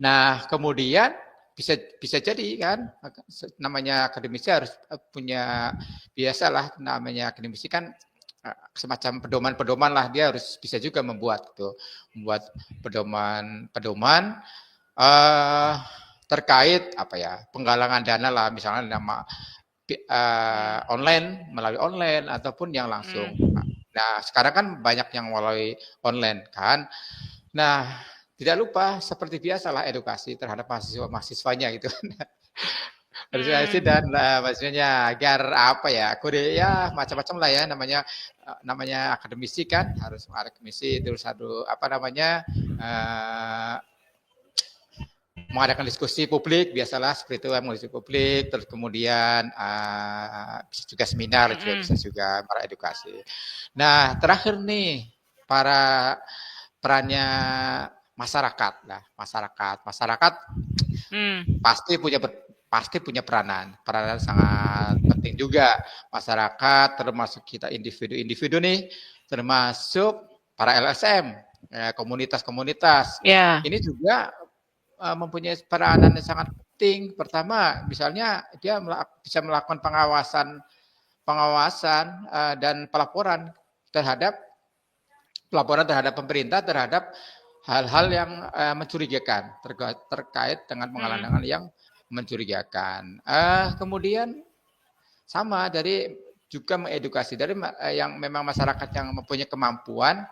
Nah, kemudian bisa jadi kan, namanya akademisi harus punya, biasalah namanya akademisi kan semacam pedoman-pedoman lah, dia harus bisa juga membuat pedoman terkait apa ya, penggalangan dana lah, misalnya melalui online ataupun yang langsung. Nah, sekarang kan banyak yang melalui online kan. Nah, tidak lupa seperti biasalah edukasi terhadap mahasiswanya gitu. Edukasi dan maksudnya agar apa ya, kode ya macam-macam lah ya, namanya akademisi kan, harus akademisi, terus apa namanya, mengadakan diskusi publik, biasalah seperti itu, diskusi publik, terus kemudian bisa juga seminar, bisa juga para edukasi. Nah, terakhir nih, perannya masyarakat lah, masyarakat pasti pasti punya peranan sangat penting juga. Masyarakat, termasuk kita individu-individu nih, termasuk para LSM, komunitas-komunitas. Ya. Ini juga mempunyai peranan yang sangat penting. Pertama, misalnya dia bisa melakukan pengawasan dan pelaporan terhadap pemerintah terhadap hal-hal yang mencurigakan terkait dengan penghalangan yang mencurigakan. Kemudian sama dari juga mengedukasi dari yang memang masyarakat yang mempunyai kemampuan,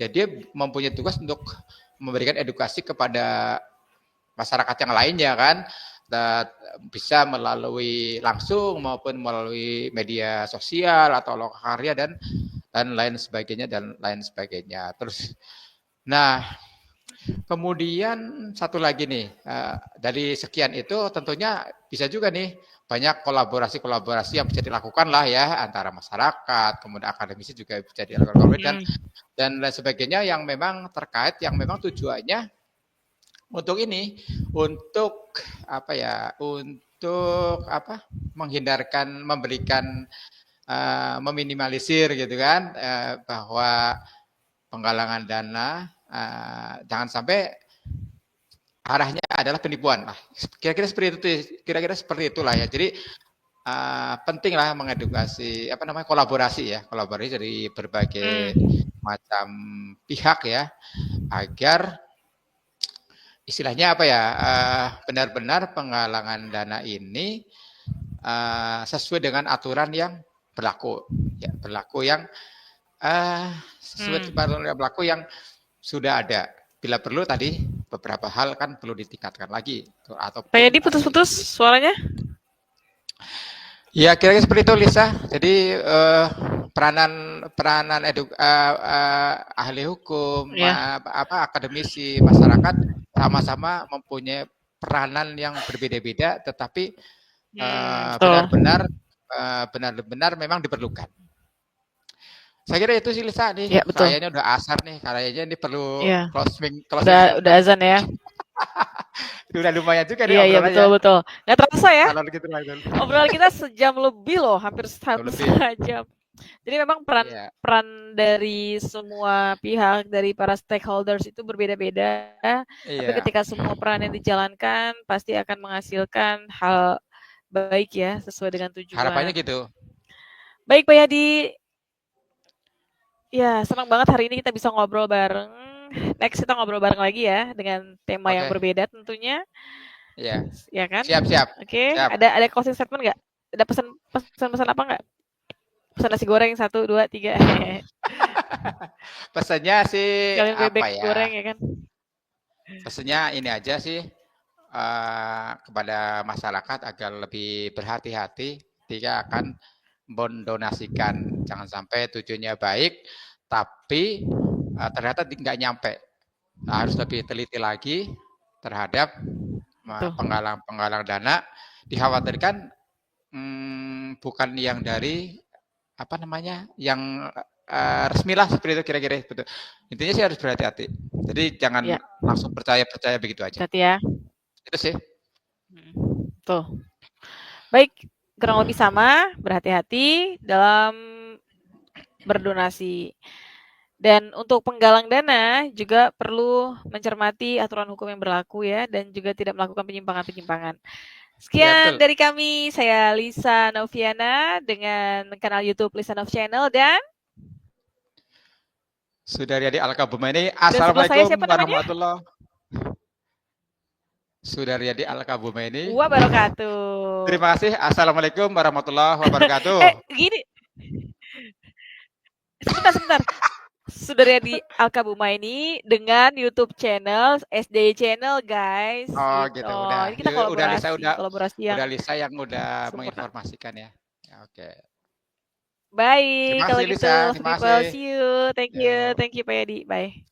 jadi dia mempunyai tugas untuk memberikan edukasi kepada masyarakat yang lainnya kan, bisa melalui langsung maupun melalui media sosial atau lokakarya dan lain sebagainya. Terus, nah kemudian satu lagi nih, dari sekian itu tentunya bisa juga nih banyak kolaborasi yang bisa dilakukan lah ya antara masyarakat, kemudian akademisi juga bisa dilakukan dan lain sebagainya yang memang terkait, yang memang tujuannya untuk ini, untuk menghindarkan, meminimalisir gitu kan, bahwa penggalangan dana jangan sampai arahnya adalah penipuan lah. Kira-kira seperti itulah ya. Jadi penting lah mengedukasi kolaborasi dari berbagai macam pihak ya, agar istilahnya benar-benar penggalangan dana ini sesuai dengan aturan yang berlaku yang sudah ada. Bila perlu tadi beberapa hal kan perlu ditingkatkan lagi atau Pak Yadi putus-putus suaranya. Ya kira-kira seperti itu Lisa. Jadi peranan ahli hukum, akademisi, masyarakat sama-sama mempunyai peranan yang berbeda-beda, tetapi benar-benar memang diperlukan. Saya kira itu sih Lisa nih. Ya, kayaknya udah asar nih, kayaknya ini perlu closing. Udah azan ya. Udah lumayan juga nih. Iya betul. Nggak terasa ya. Gitu, obrolan kita sejam lebih loh, hampir 1,5 jam. Jadi memang peran dari semua pihak, dari para stakeholders itu berbeda-beda. Tapi ketika semua peran yang dijalankan pasti akan menghasilkan hal baik ya, sesuai dengan tujuan. Harapannya gitu. Baik Pak Yadi. Ya, senang banget hari ini kita bisa ngobrol bareng. Next kita ngobrol bareng lagi ya dengan tema yang berbeda tentunya. Iya. Ya kan? Siap. Oke. Ada closing statement nggak? Ada pesan apa nggak? Pesan nasi goreng 1, 2, 3. Pesannya sih Kalian bebek goreng ya kan? Pesannya ini aja sih kepada masyarakat agar lebih berhati-hati ketika akan mendonasikan. Jangan sampai tujuannya baik tapi ternyata nggak nyampe. Harus lebih teliti lagi terhadap penggalang dana. Dikhawatirkan bukan yang dari yang resmi lah, seperti itu kira-kira. Betul. Intinya sih harus berhati-hati. Jadi jangan langsung percaya begitu aja. Hati ya. Itu sih. Tuh. Baik, kurang lebih sama, berhati-hati dalam berdonasi. Dan untuk penggalang dana juga perlu mencermati aturan hukum yang berlaku ya, dan juga tidak melakukan penyimpangan-penyimpangan. Sekian dari kami, saya Lisa Noviana dengan kanal YouTube Lisa Nov Channel dan Sudaryadi Alkabumaini. Assalamualaikum warahmatullahi Sudaryadi Alkabumaini wabarakatuh. Terima kasih. Assalamualaikum warahmatullahi wabarakatuh. Gini. Sebentar. Sudaryadi Alkabumaini dengan YouTube channel SD Channel guys. Gitu. Udah. Ini kita kolaborasi udah Lisa yang udah menginformasikan ya. Oke. Baik, kalau gitu. Terima kasih. See you. Thank you Pak Yadi. Bye.